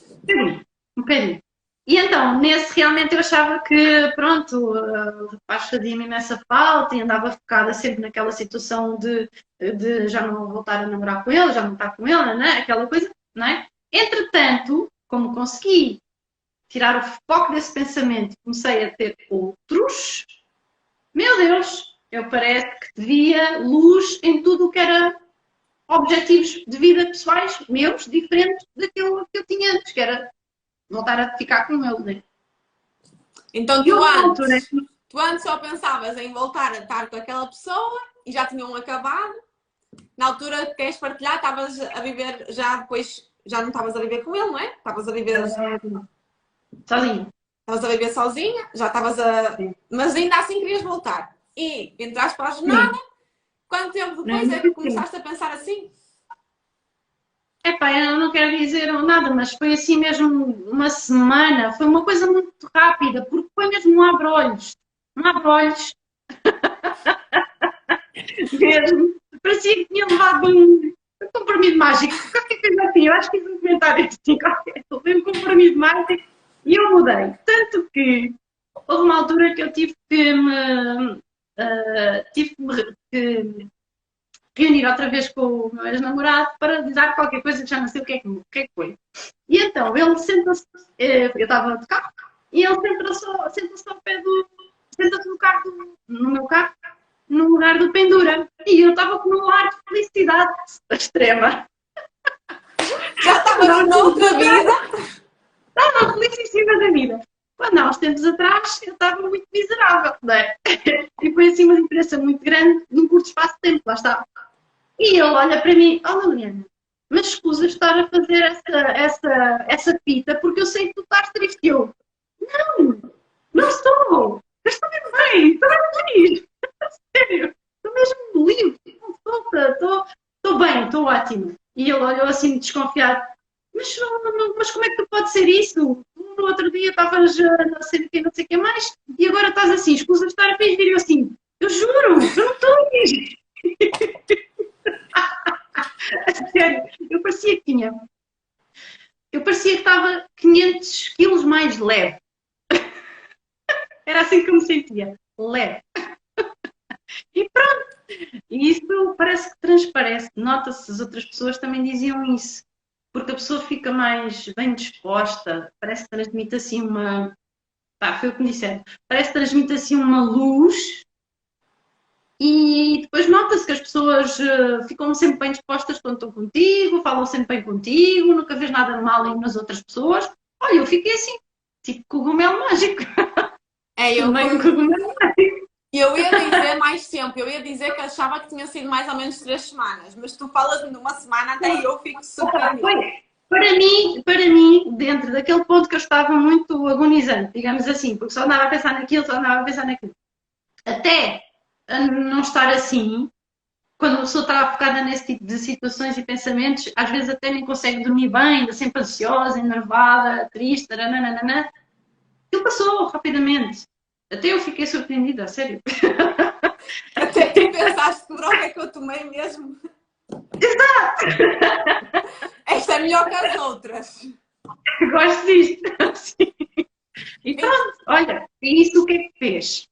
S2: um bocadinho. E então, nesse realmente eu achava que, pronto, o rapaz fazia-me imensa falta e andava focada sempre naquela situação de já não voltar a namorar com ele, já não estar com ele, não é? Aquela coisa, não é? Entretanto, como consegui tirar o foco desse pensamento e comecei a ter outros, meu Deus, eu parece que via luz em tudo o que era objetivos de vida pessoais meus, diferentes daquilo que eu tinha antes, que era voltar a ficar com ele. Né?
S1: Então
S2: E houve uma altura
S1: tu antes só pensavas em voltar a estar com aquela pessoa e já tinham acabado. Na altura que queres partilhar, estavas a viver já depois, já não estavas a viver com ele, não é? Estavas a viver
S2: sozinha.
S1: Estavas a viver sozinha, já estavas a.
S2: Sim.
S1: Mas ainda assim querias voltar. E entraste para a jornada. Quanto tempo depois é que começaste a pensar assim?
S2: Epá, eu não quero dizer nada, mas foi assim mesmo uma semana, foi uma coisa muito rápida, porque foi mesmo um abre-olhos. Um abre-olhos. Mesmo. Parecia que tinha levado um comprimido mágico. Qualquer coisa assim, eu acho que fiz um comentário assim, qualquer. Levei um comprimido mágico e eu mudei. Tanto que houve uma altura que eu tive que me reunir outra vez com o meu ex-namorado para lhe dar qualquer coisa que já não sei o que é que foi. E então ele senta-se, eu estava de carro, e ele senta-se ao pé do. Senta-se no meu carro, no lugar do pendura. E eu estava com um ar de felicidade extrema.
S1: Já estavas noutra vida?
S2: Estava felicíssima da vida. Quando há uns tempos atrás eu estava muito miserável, não é? E foi assim uma diferença muito grande num curto espaço de tempo, lá está. E ele olha para mim, olha Liliana, mas escusa estar a fazer essa fita porque eu sei que tu estás triste. E eu, não estou, eu estou mesmo bem, estou mesmo feliz, sério, estou mesmo livre, estou bem, estou ótimo. E ele olhou assim desconfiado, mas como é que tu pode ser isso? No outro dia estavas não sei o que mais, e agora estás assim, escusa estar a fingir. E eu assim, eu juro, eu não estou a fingir. Sério, eu parecia que estava 500 quilos mais leve. Era assim que eu me sentia, leve. E pronto, e isso parece que transparece, nota-se, as outras pessoas também diziam isso, porque a pessoa fica mais bem disposta, parece que transmite assim foi o que me disseram, parece que transmite assim uma luz. E depois nota-se que as pessoas ficam sempre bem dispostas quando estão contigo, falam sempre bem contigo, nunca vês nada de mal nas outras pessoas. Olha, eu fiquei assim, tipo cogumelo mágico.
S1: Eu
S2: meio cogumelo mágico.
S1: Eu ia dizer mais tempo, eu ia dizer que achava que tinha sido mais ou menos 3 semanas, mas tu falas-me de uma semana, até eu fico surpreendida.
S2: Para mim, dentro daquele ponto que eu estava muito agonizante, digamos assim, porque só andava a pensar naquilo, Até a não estar assim, quando a pessoa está focada nesse tipo de situações e pensamentos, às vezes até nem consegue dormir bem, ainda sempre ansiosa, enervada, triste, nananana. Aquilo passou rapidamente. Até eu fiquei surpreendida, a sério.
S1: Até tu pensaste que droga é que eu tomei mesmo.
S2: Exato!
S1: Esta é melhor que as outras.
S2: Gosto disto. Sim. E pronto, olha, e isso o que é que fez?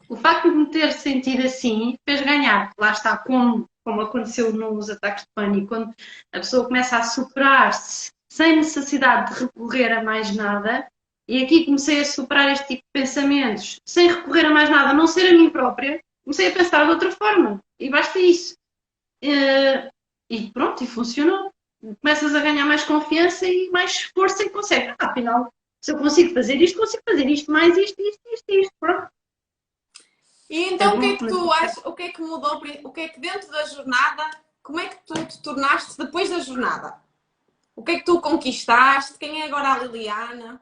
S2: O facto de me ter sentido assim fez ganhar. Lá está, como aconteceu nos ataques de pânico, quando a pessoa começa a superar-se sem necessidade de recorrer a mais nada. E aqui comecei a superar este tipo de pensamentos sem recorrer a mais nada, a não ser a mim própria. Comecei a pensar de outra forma. E basta isso. E pronto, e funcionou. Começas a ganhar mais confiança e mais força e consegues. Afinal, se eu consigo fazer isto mais isto. Pronto.
S1: E
S2: É
S1: então o que é
S2: bom,
S1: que tu achas, o que é que mudou, o que é que dentro da jornada, como é que tu te tornaste depois da jornada? O que é que tu conquistaste? Quem é agora a Liliana?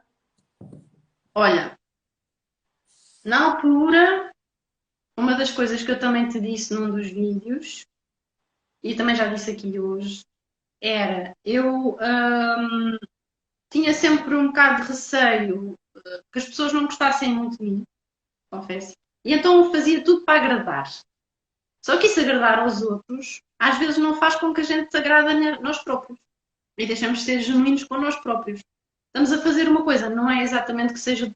S2: olha, na altura, uma das coisas que eu também te disse num dos vídeos, e também já disse aqui hoje, era eu tinha sempre um bocado de receio que as pessoas não gostassem muito de mim, confesso. E então eu fazia tudo para agradar. Só que isso agradar aos outros, às vezes não faz com que a gente se agrade a nós próprios. E deixamos de ser genuínos com nós próprios. Estamos a fazer uma coisa, não é exatamente que seja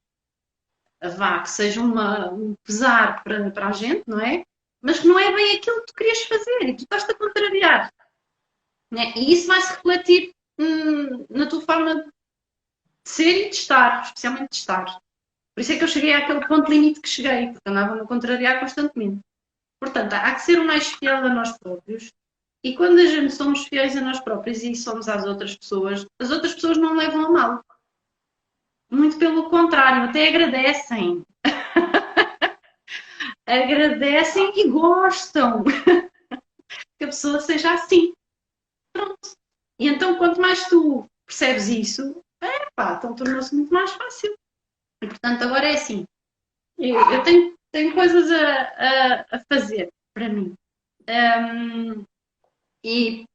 S2: que seja um pesar para a gente, não é? Mas que não é bem aquilo que tu querias fazer e tu estás-te a contrariar. Né? E isso vai se refletir na tua forma de ser e de estar, especialmente de estar. Por isso é que eu cheguei àquele ponto limite que cheguei, porque andava-me a contrariar constantemente. Portanto, há que ser o mais fiel a nós próprios. E quando a gente somos fiéis a nós próprios e somos às outras pessoas, as outras pessoas não levam a mal. Muito pelo contrário, até agradecem. Agradecem e gostam que a pessoa seja assim. E então, quanto mais tu percebes isso, então tornou-se muito mais fácil. E portanto, agora é assim: eu tenho coisas a fazer para mim. E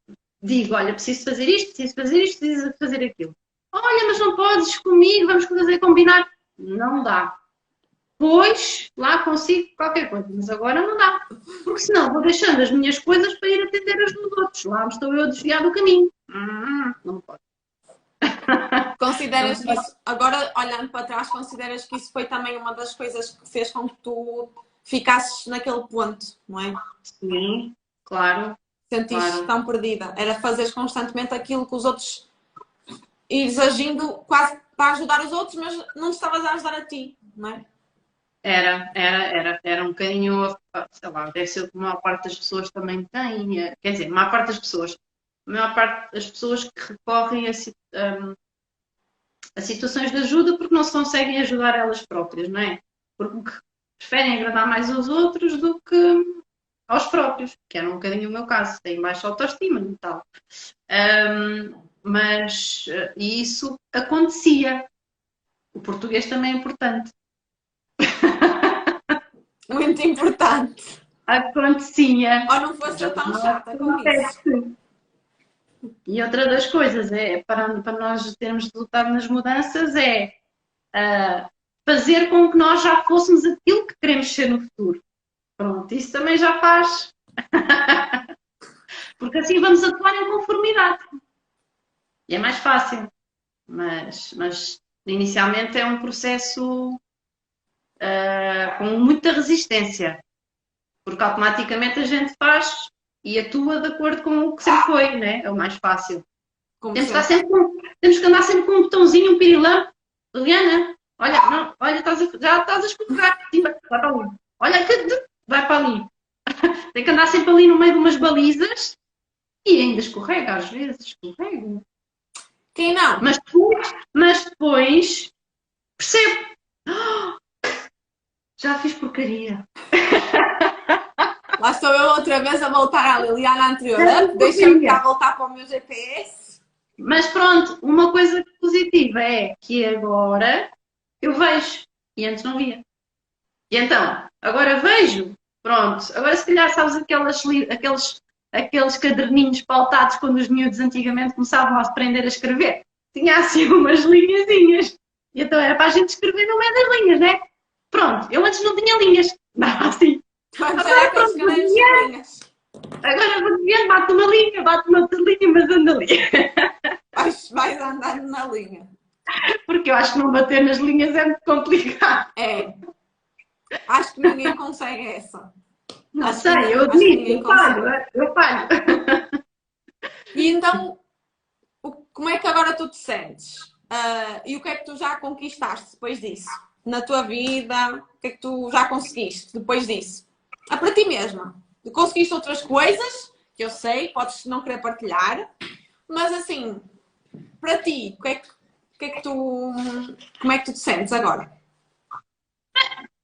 S2: digo: olha, preciso fazer isto, preciso fazer isto, preciso fazer aquilo. Olha, mas não podes comigo, vamos fazer combinar. Não dá. Pois, lá consigo qualquer coisa, mas agora não dá. Porque senão vou deixando as minhas coisas para ir atender as dos outros. Lá estou eu a desviar do caminho. Não pode. Não
S1: Consideras que
S2: pode.
S1: isso, agora olhando para trás, consideras que isso foi também uma das coisas que fez com que tu ficasses naquele ponto, não é?
S2: Sim, claro,
S1: Sentiste
S2: claro.
S1: tão perdida. Era fazeres constantemente aquilo que os outros, ires agindo quase para ajudar os outros, mas não te estavas a ajudar a ti, não é?
S2: Era um bocadinho, sei lá, deve ser o que a maior parte das pessoas também tem. Quer dizer, a maior parte das pessoas. A maior parte das pessoas que recorrem a situações de ajuda porque não se conseguem ajudar elas próprias, não é? Porque preferem agradar mais aos outros do que aos próprios, que era um bocadinho o meu caso, tenho baixa autoestima e tal. Mas e isso acontecia. O português também é importante.
S1: Muito importante.
S2: Acontecia.
S1: Ou não fosse
S2: Já
S1: eu tão
S2: não
S1: chata com isso.
S2: acontece. E outra das coisas é, para nós termos resultado nas mudanças, é fazer com que nós já fôssemos aquilo que queremos ser no futuro. Pronto, isso também já faz. Porque assim vamos atuar em conformidade. E é mais fácil. Mas inicialmente é um processo com muita resistência. Porque automaticamente a gente faz e atua de acordo com o que sempre foi, né? É o mais fácil.
S1: Como
S2: Temos que,
S1: sempre.
S2: temos que andar sempre com um botãozinho, um pirilampo. Liliana, olha, não, olha, já estás a escorregar. Vai para ali. Olha, vai para ali. Tem que andar sempre ali no meio de umas balizas e ainda escorrega, às vezes, escorrega.
S1: Quem não?
S2: Mas depois percebo. Já fiz porcaria.
S1: Lá estou eu outra vez a voltar à Liliana anterior. Deixa-me cá voltar para o meu GPS.
S2: Mas pronto, uma coisa positiva é que agora eu vejo e antes não via. E então, agora vejo, pronto, agora se calhar sabes aqueles caderninhos pautados quando os miúdos antigamente começavam a aprender a escrever. Tinha assim umas linhazinhas. E então era para a gente escrever no meio das linhas, né? Pronto, eu antes não tinha linhas. Não, assim.
S1: Vamos ser aqueles cadernos sem linhas.
S2: Agora vou desviando, bate uma linha, bate uma outra linha, mas anda ali.
S1: Vais andando na linha.
S2: Porque eu acho que não bater nas linhas é muito complicado.
S1: É. Acho que ninguém consegue essa.
S2: Não
S1: Acho
S2: sei, eu
S1: acho que
S2: admito,
S1: ninguém
S2: eu falho.
S1: E então, como é que agora tu te sentes? E o que é que tu já conquistaste depois disso? Na tua vida, o que é que tu já conseguiste depois disso? Para ti mesma. Conseguiste outras coisas, que eu sei, podes não querer partilhar, mas assim, para ti, o que é que tu, como é que tu te sentes agora?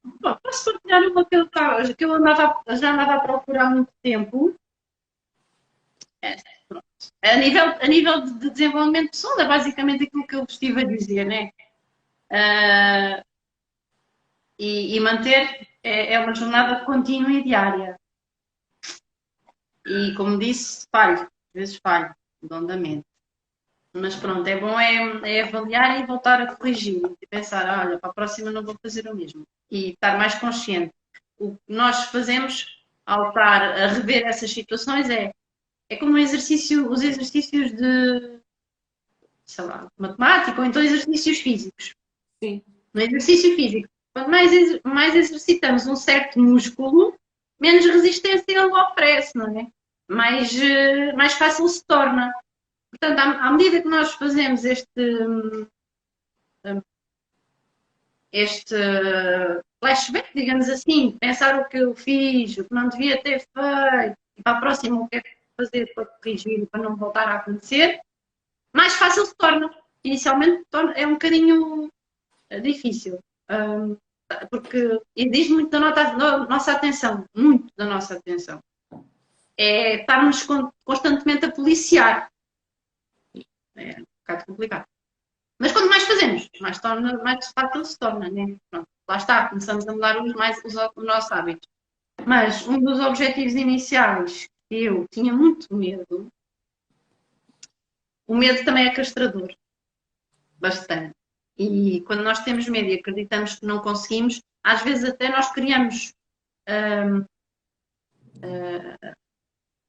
S2: Bom, posso partilhar uma que eu já andava a procurar há muito tempo. Pronto. A nível de desenvolvimento pessoal, é basicamente aquilo que eu vos estive a dizer, né? E manter é uma jornada contínua e diária. E como disse, falho, às vezes falho, redondamente. Mas pronto, é bom é avaliar e voltar a corrigir e pensar, olha, para a próxima não vou fazer o mesmo. E estar mais consciente. O que nós fazemos ao estar a rever essas situações é como um exercício, os exercícios de, sei lá, matemática ou então exercícios físicos.
S1: Sim.
S2: No exercício físico, quanto mais exercitamos um certo músculo, menos resistência ele oferece, não é? Mais fácil se torna. Portanto, à medida que nós fazemos este flashback, digamos assim, pensar o que eu fiz, o que não devia ter feito, e para a próxima o que é que fazer para corrigir, para não voltar a acontecer, mais fácil se torna. Inicialmente é um bocadinho difícil, porque exige muito da nossa atenção, muito da nossa atenção. É estarmos constantemente a policiar. É um bocado complicado. Mas quanto mais fazemos, mais fácil se torna, né? Pronto, lá está, começamos a mudar os nossos hábitos. Mas um dos objetivos iniciais que eu tinha muito medo, o medo também é castrador, bastante. E quando nós temos medo e acreditamos que não conseguimos, às vezes até nós criamos,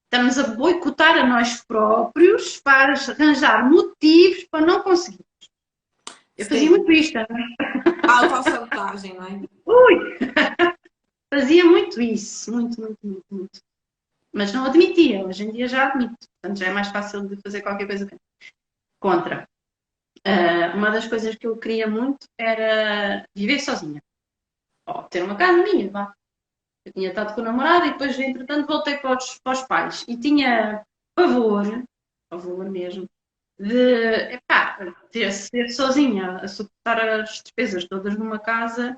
S2: estamos a boicotar a nós próprios para arranjar motivos para não conseguir. Eu fazia muito isto, não é?
S1: Autossabotagem, não é?
S2: Ui! Fazia muito isso, muito. Mas não admitia, hoje em dia já admito. Portanto, já é mais fácil de fazer qualquer coisa contra. Uma das coisas que eu queria muito era viver sozinha. Ou ter uma casa minha, vá. Eu tinha estado com o namorado e depois, entretanto, voltei para os pais. E tinha pavor mesmo, de ser sozinha, a suportar as despesas todas numa casa.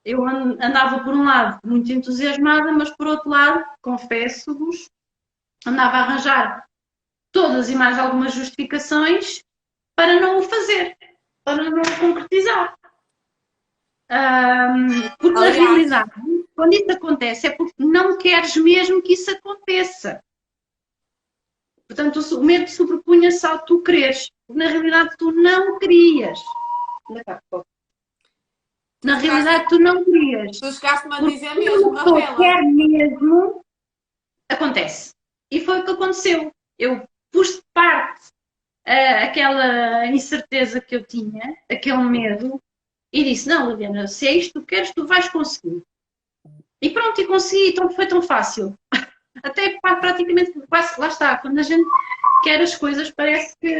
S2: Eu andava, por um lado, muito entusiasmada, mas por outro lado, confesso-vos, andava a arranjar todas e mais algumas justificações para não o fazer, para não o concretizar. Porque na realidade, quando isso acontece, é porque não queres mesmo que isso aconteça. Portanto, o medo sobrepunha-se ao tu quereres. Na realidade, tu não querias. Na realidade, tu não querias.
S1: Tu chegaste-me a dizer mesmo,
S2: Rafaela. Quer mesmo, acontece. E foi o que aconteceu. Eu pus de parte aquela incerteza que eu tinha, aquele medo, e disse, não, Liliana, se é isto que tu queres, tu vais conseguir. E pronto, e consegui, então foi tão fácil. Até praticamente, lá está, quando a gente quer as coisas, parece que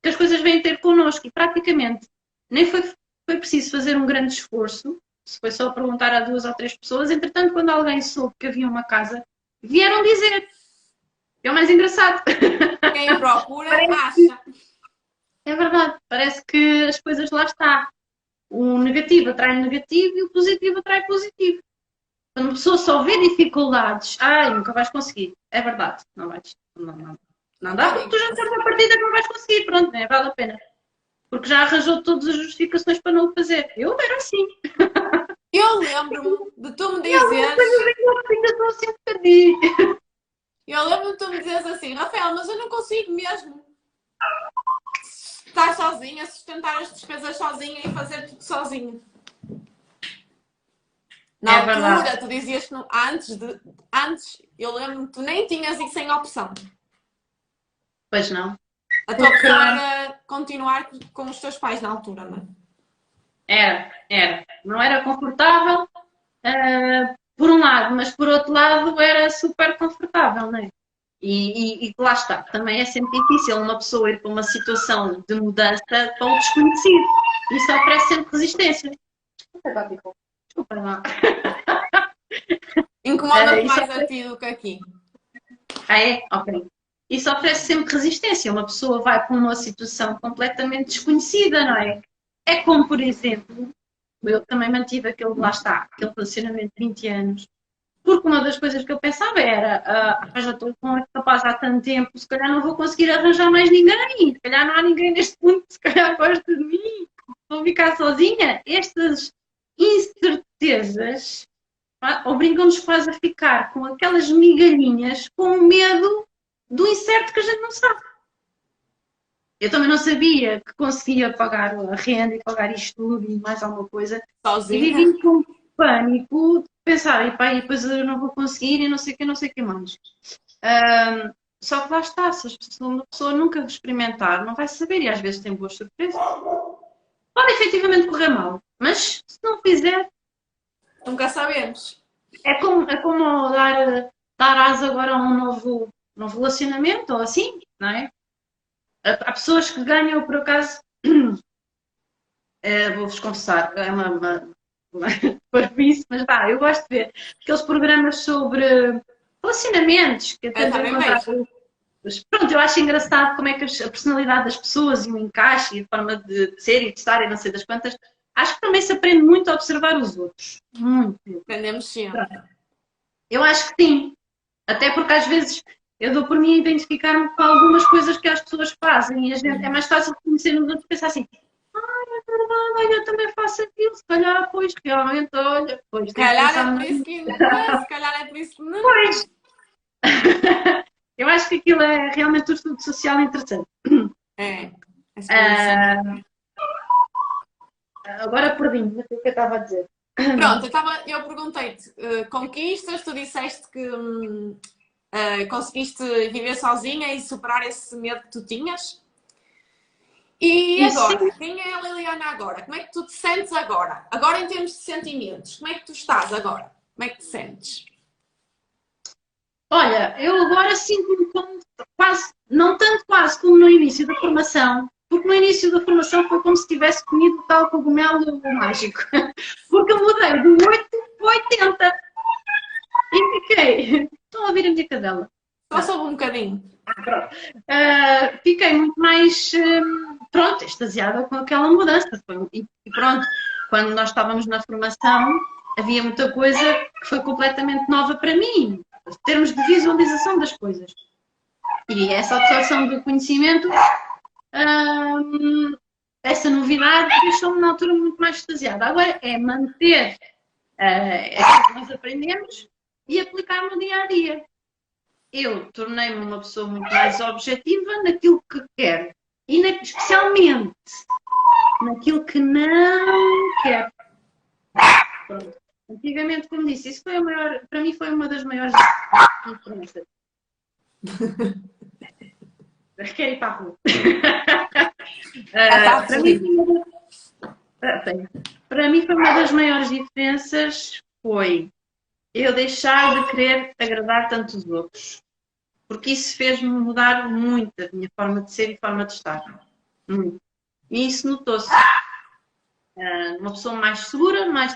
S2: as coisas vêm ter connosco, e praticamente nem foi preciso fazer um grande esforço, se foi só perguntar a 2 ou 3 pessoas, entretanto, quando alguém soube que havia uma casa, vieram dizer. É o mais engraçado.
S1: Quem procura, acha.
S2: É verdade, parece que as coisas lá está. O negativo atrai negativo e o positivo atrai positivo. Quando a pessoa só vê dificuldades, nunca vais conseguir. É verdade, não vais. Não dá, porque tu já sabes a partida que não vais conseguir, pronto, não é? Vale a pena. Porque já arranjou todas as justificações para não o fazer. Eu era assim.
S1: Eu lembro-me de tu me dizeres... Eu lembro-me de tu me dizeres assim, Rafael, mas eu não consigo mesmo estar sozinha, sustentar as despesas sozinha e fazer tudo sozinha. Na altura, tu dizias que antes, eu lembro-me que tu nem tinhas isso em opção.
S2: Pois não.
S1: A tua opção era continuar com os teus pais na altura, não
S2: é? Era. Não era confortável, por um lado, mas por outro lado era super confortável, não é? E lá está. Também é sempre difícil uma pessoa ir para uma situação de mudança para o desconhecido. Isso oferece sempre resistência. Desculpa lá.
S1: Incomoda-te mais a ti do que aqui.
S2: É? Ok. Isso oferece sempre resistência. Uma pessoa vai para uma situação completamente desconhecida, não é? É como, por exemplo, Eu também mantive aquele, lá está, aquele relacionamento de 20 anos. Porque uma das coisas que eu pensava era, já estou com este rapaz há tanto tempo, se calhar não vou conseguir arranjar mais ninguém, se calhar não há ninguém neste mundo que se calhar gosta de mim, vou ficar sozinha. Estas incertezas obrigam-nos quase a ficar com aquelas migalhinhas, com medo do incerto que a gente não sabe. Eu também não sabia que conseguia pagar a renda e pagar isto tudo e mais alguma coisa.
S1: Sozinha?
S2: E vivi com pânico de pensar, e pá, e depois eu não vou conseguir e não sei o que, não sei o que mais. Só que lá está, se uma pessoa nunca experimentar, não vai saber e às vezes tem boas surpresas. Pode efetivamente correr mal, mas se não fizer,
S1: Nunca sabemos.
S2: é como dar asa agora a um novo relacionamento ou assim, não é? Há pessoas que ganham, por acaso, vou-vos confessar, é uma parvoíce, mas vá, eu gosto de ver aqueles programas sobre relacionamentos, que até pronto, eu acho engraçado como é que a personalidade das pessoas e o encaixe e a forma de ser e de estar e não sei das quantas. Acho que também se aprende muito a observar os outros. Muito.
S1: Aprendemos sempre.
S2: Eu acho que sim. Até porque às vezes eu dou por mim a identificar-me com algumas coisas que as pessoas fazem e a gente, é mais fácil conhecer nos outros e pensar assim, é verdade, olha, eu também faço aquilo, se calhar, pois, realmente, olha, pois.
S1: Se calhar é por isso que nunca, se calhar é por isso que nunca.
S2: Pois. Eu acho que aquilo é realmente um estudo social interessante.
S1: É.
S2: Agora perdi-me, o que eu estava a dizer.
S1: Pronto, eu perguntei-te conquistas, tu disseste que conseguiste viver sozinha e superar esse medo que tu tinhas. E agora, sim. Quem é a Liliana agora? Como é que tu te sentes agora? Agora em termos de sentimentos, como é que tu estás agora? Como é que te sentes?
S2: Olha, eu agora sinto-me como quase, não tanto quase como no início da formação, porque no início da formação foi como se tivesse comido tal cogumelo mágico. Porque eu mudei do 8 para 80 e fiquei. Estão a ouvir a minha cadela?
S1: Só soube um bocadinho.
S2: Fiquei muito mais, pronto, extasiada com aquela mudança. E pronto, quando nós estávamos na formação, havia muita coisa que foi completamente nova para mim, em termos de visualização das coisas. E essa absorção do conhecimento, essa novidade, deixou-me na altura muito mais extasiada. Agora é manter aquilo que nós aprendemos e aplicar no dia a dia. Eu tornei-me uma pessoa muito mais objetiva naquilo que quero e especialmente naquilo que não quero. Pronto. Antigamente, como disse, isso foi para mim foi uma das maiores diferenças. Quero ir para a rua. Para mim foi uma das maiores diferenças foi eu deixar de querer agradar tanto os outros. Porque isso fez-me mudar muito a minha forma de ser e forma de estar. Muito. E isso notou-se. Uma pessoa mais segura, mais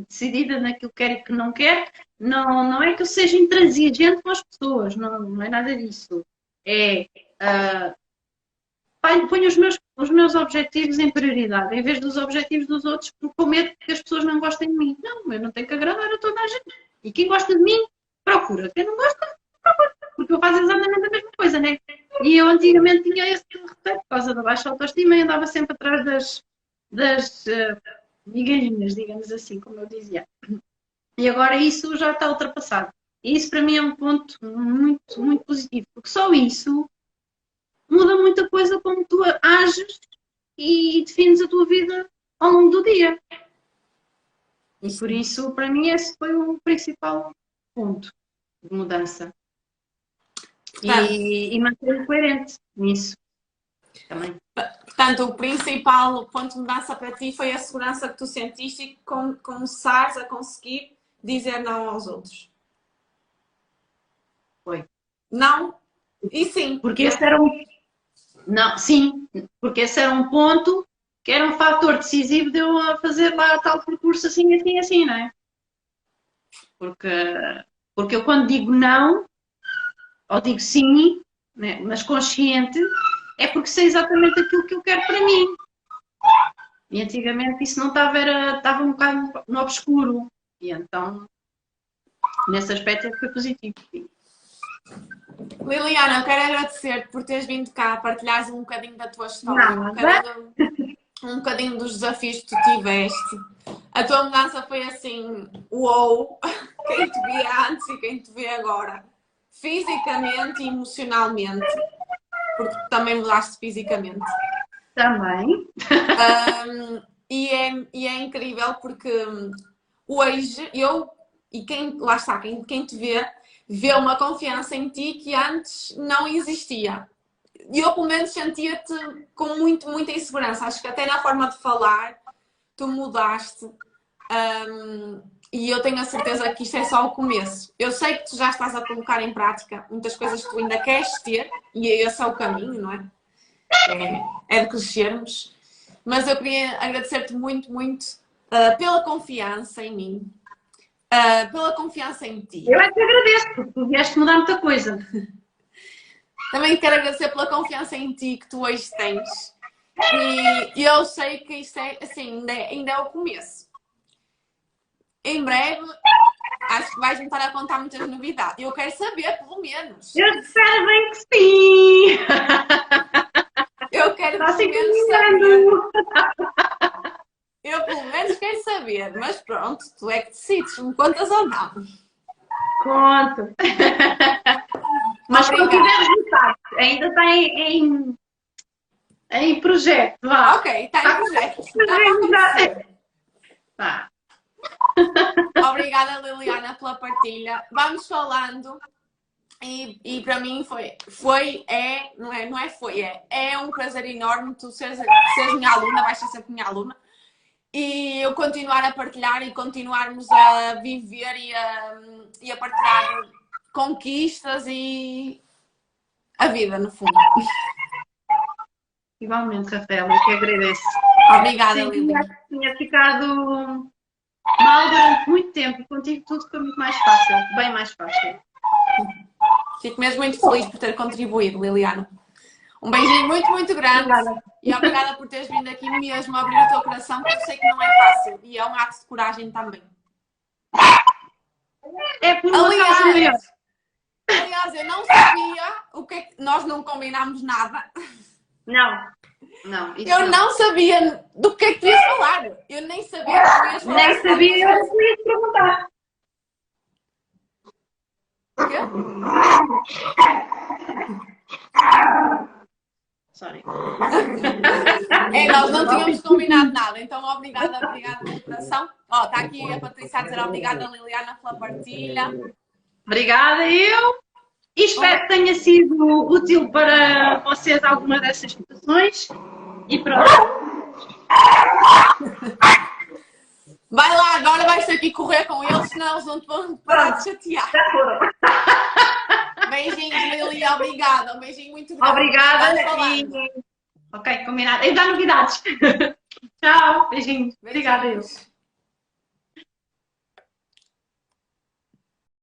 S2: decidida naquilo que quer e que não quer. Não é que eu seja intransigente com as pessoas, não é nada disso. Ponho os meus objetivos em prioridade, em vez dos objetivos dos outros, com medo que as pessoas não gostem de mim. Não, eu não tenho que agradar a toda a gente. E quem gosta de mim, procura. Quem não gosta, procura. Porque eu faço exatamente a mesma coisa, né? E eu antigamente tinha esse receio por causa da baixa autoestima e andava sempre atrás das migalhinhas, digamos assim, como eu dizia. E agora isso já está ultrapassado. E isso para mim é um ponto muito, muito positivo, porque só isso muda muita coisa como tu ages e defines a tua vida ao longo do dia. E por isso, para mim, esse foi o principal ponto de mudança. E manter-me coerente nisso também.
S1: Portanto, o principal ponto de mudança para ti foi a segurança que tu sentiste e começares a conseguir dizer não aos outros.
S2: Foi.
S1: Não? E sim.
S2: Porque esse era Não, sim, porque esse era um ponto que era um fator decisivo de eu fazer lá tal percurso assim, assim, assim, não é? Porque eu quando digo não, ou digo sim, né, mas consciente, é porque sei exatamente aquilo que eu quero para mim. E antigamente isso não estava, estava um bocado no obscuro. E então, nesse aspecto, foi positivo.
S1: Liliana, eu quero agradecer-te por teres vindo cá, partilhares um bocadinho da tua história,
S2: Nada.
S1: um bocadinho dos desafios que tu tiveste. A tua mudança foi assim, uou! Quem te via antes e quem te vê agora. Fisicamente e emocionalmente. Porque tu também mudaste fisicamente.
S2: Também.
S1: E é incrível porque hoje eu e quem lá está, quem te vê uma confiança em ti que antes não existia. E eu pelo menos sentia-te com muita insegurança. Acho que até na forma de falar tu mudaste. E eu tenho a certeza que isto é só o começo. Eu sei que tu já estás a colocar em prática muitas coisas que tu ainda queres ter, e esse é o caminho, não é? É de crescermos. Mas eu queria agradecer-te muito pela confiança em mim, pela confiança em ti.
S2: Eu é que agradeço, porque tu vieste mudar muita coisa.
S1: Também quero agradecer pela confiança em ti que tu hoje tens. E eu sei que isto é, assim, ainda é o começo. Em breve, acho que vais-me estar a contar muitas novidades. Eu quero saber, pelo menos.
S2: Eu espero bem que sim!
S1: Eu quero
S2: Está
S1: pelo menos saber.
S2: combinado!
S1: Eu pelo menos quero saber. Mas pronto, tu é que decides. Me contas ou não.
S2: Conto! Mas quando tiveres vontade, ainda está em projeto, vá.
S1: Ok, está em projeto.
S2: Tá.
S1: Obrigada, Liliana, pela partilha. Vamos falando. E para mim é um prazer enorme tu seres minha aluna, vais ser sempre minha aluna. E eu continuar a partilhar e continuarmos a viver e a partilhar conquistas e a vida, no fundo.
S2: Igualmente, Rafael, eu que agradeço.
S1: Obrigada, Liliana.
S2: Tinha ficado mal durante muito tempo. Contigo tudo foi muito mais fácil, bem mais fácil.
S1: Fico mesmo muito feliz por ter contribuído, Liliana. Um beijinho muito grande.
S2: Obrigada.
S1: E obrigada por teres vindo aqui mesmo a abrir o teu coração, que eu sei que não é fácil. E é um ato de coragem também.
S2: É por uma causa maior.
S1: Aliás, eu não sabia o que é que... Nós não combinámos nada.
S2: Não.
S1: Eu não sabia do que é que tu ias falar. Eu nem sabia que tu ias falar.
S2: Nem sabia, eu ia te perguntar.
S1: O quê?
S2: Sorry.
S1: Nós não tínhamos combinado nada, então obrigada pelo coração. Ó, está aqui a Patrícia a dizer obrigada, Liliana, pela partilha.
S2: Obrigada, eu. E espero que tenha sido útil para vocês alguma dessas situações. E pronto.
S1: Vai lá, agora vais ter que ir correr com eles, senão eles não te vão parar de chatear.
S2: Já foram.
S1: Beijinhos, Lili, obrigada. Um beijinho muito grande.
S2: Obrigada. Ok, combinado. E dá novidades. Tchau, beijinhos. Obrigada, eu.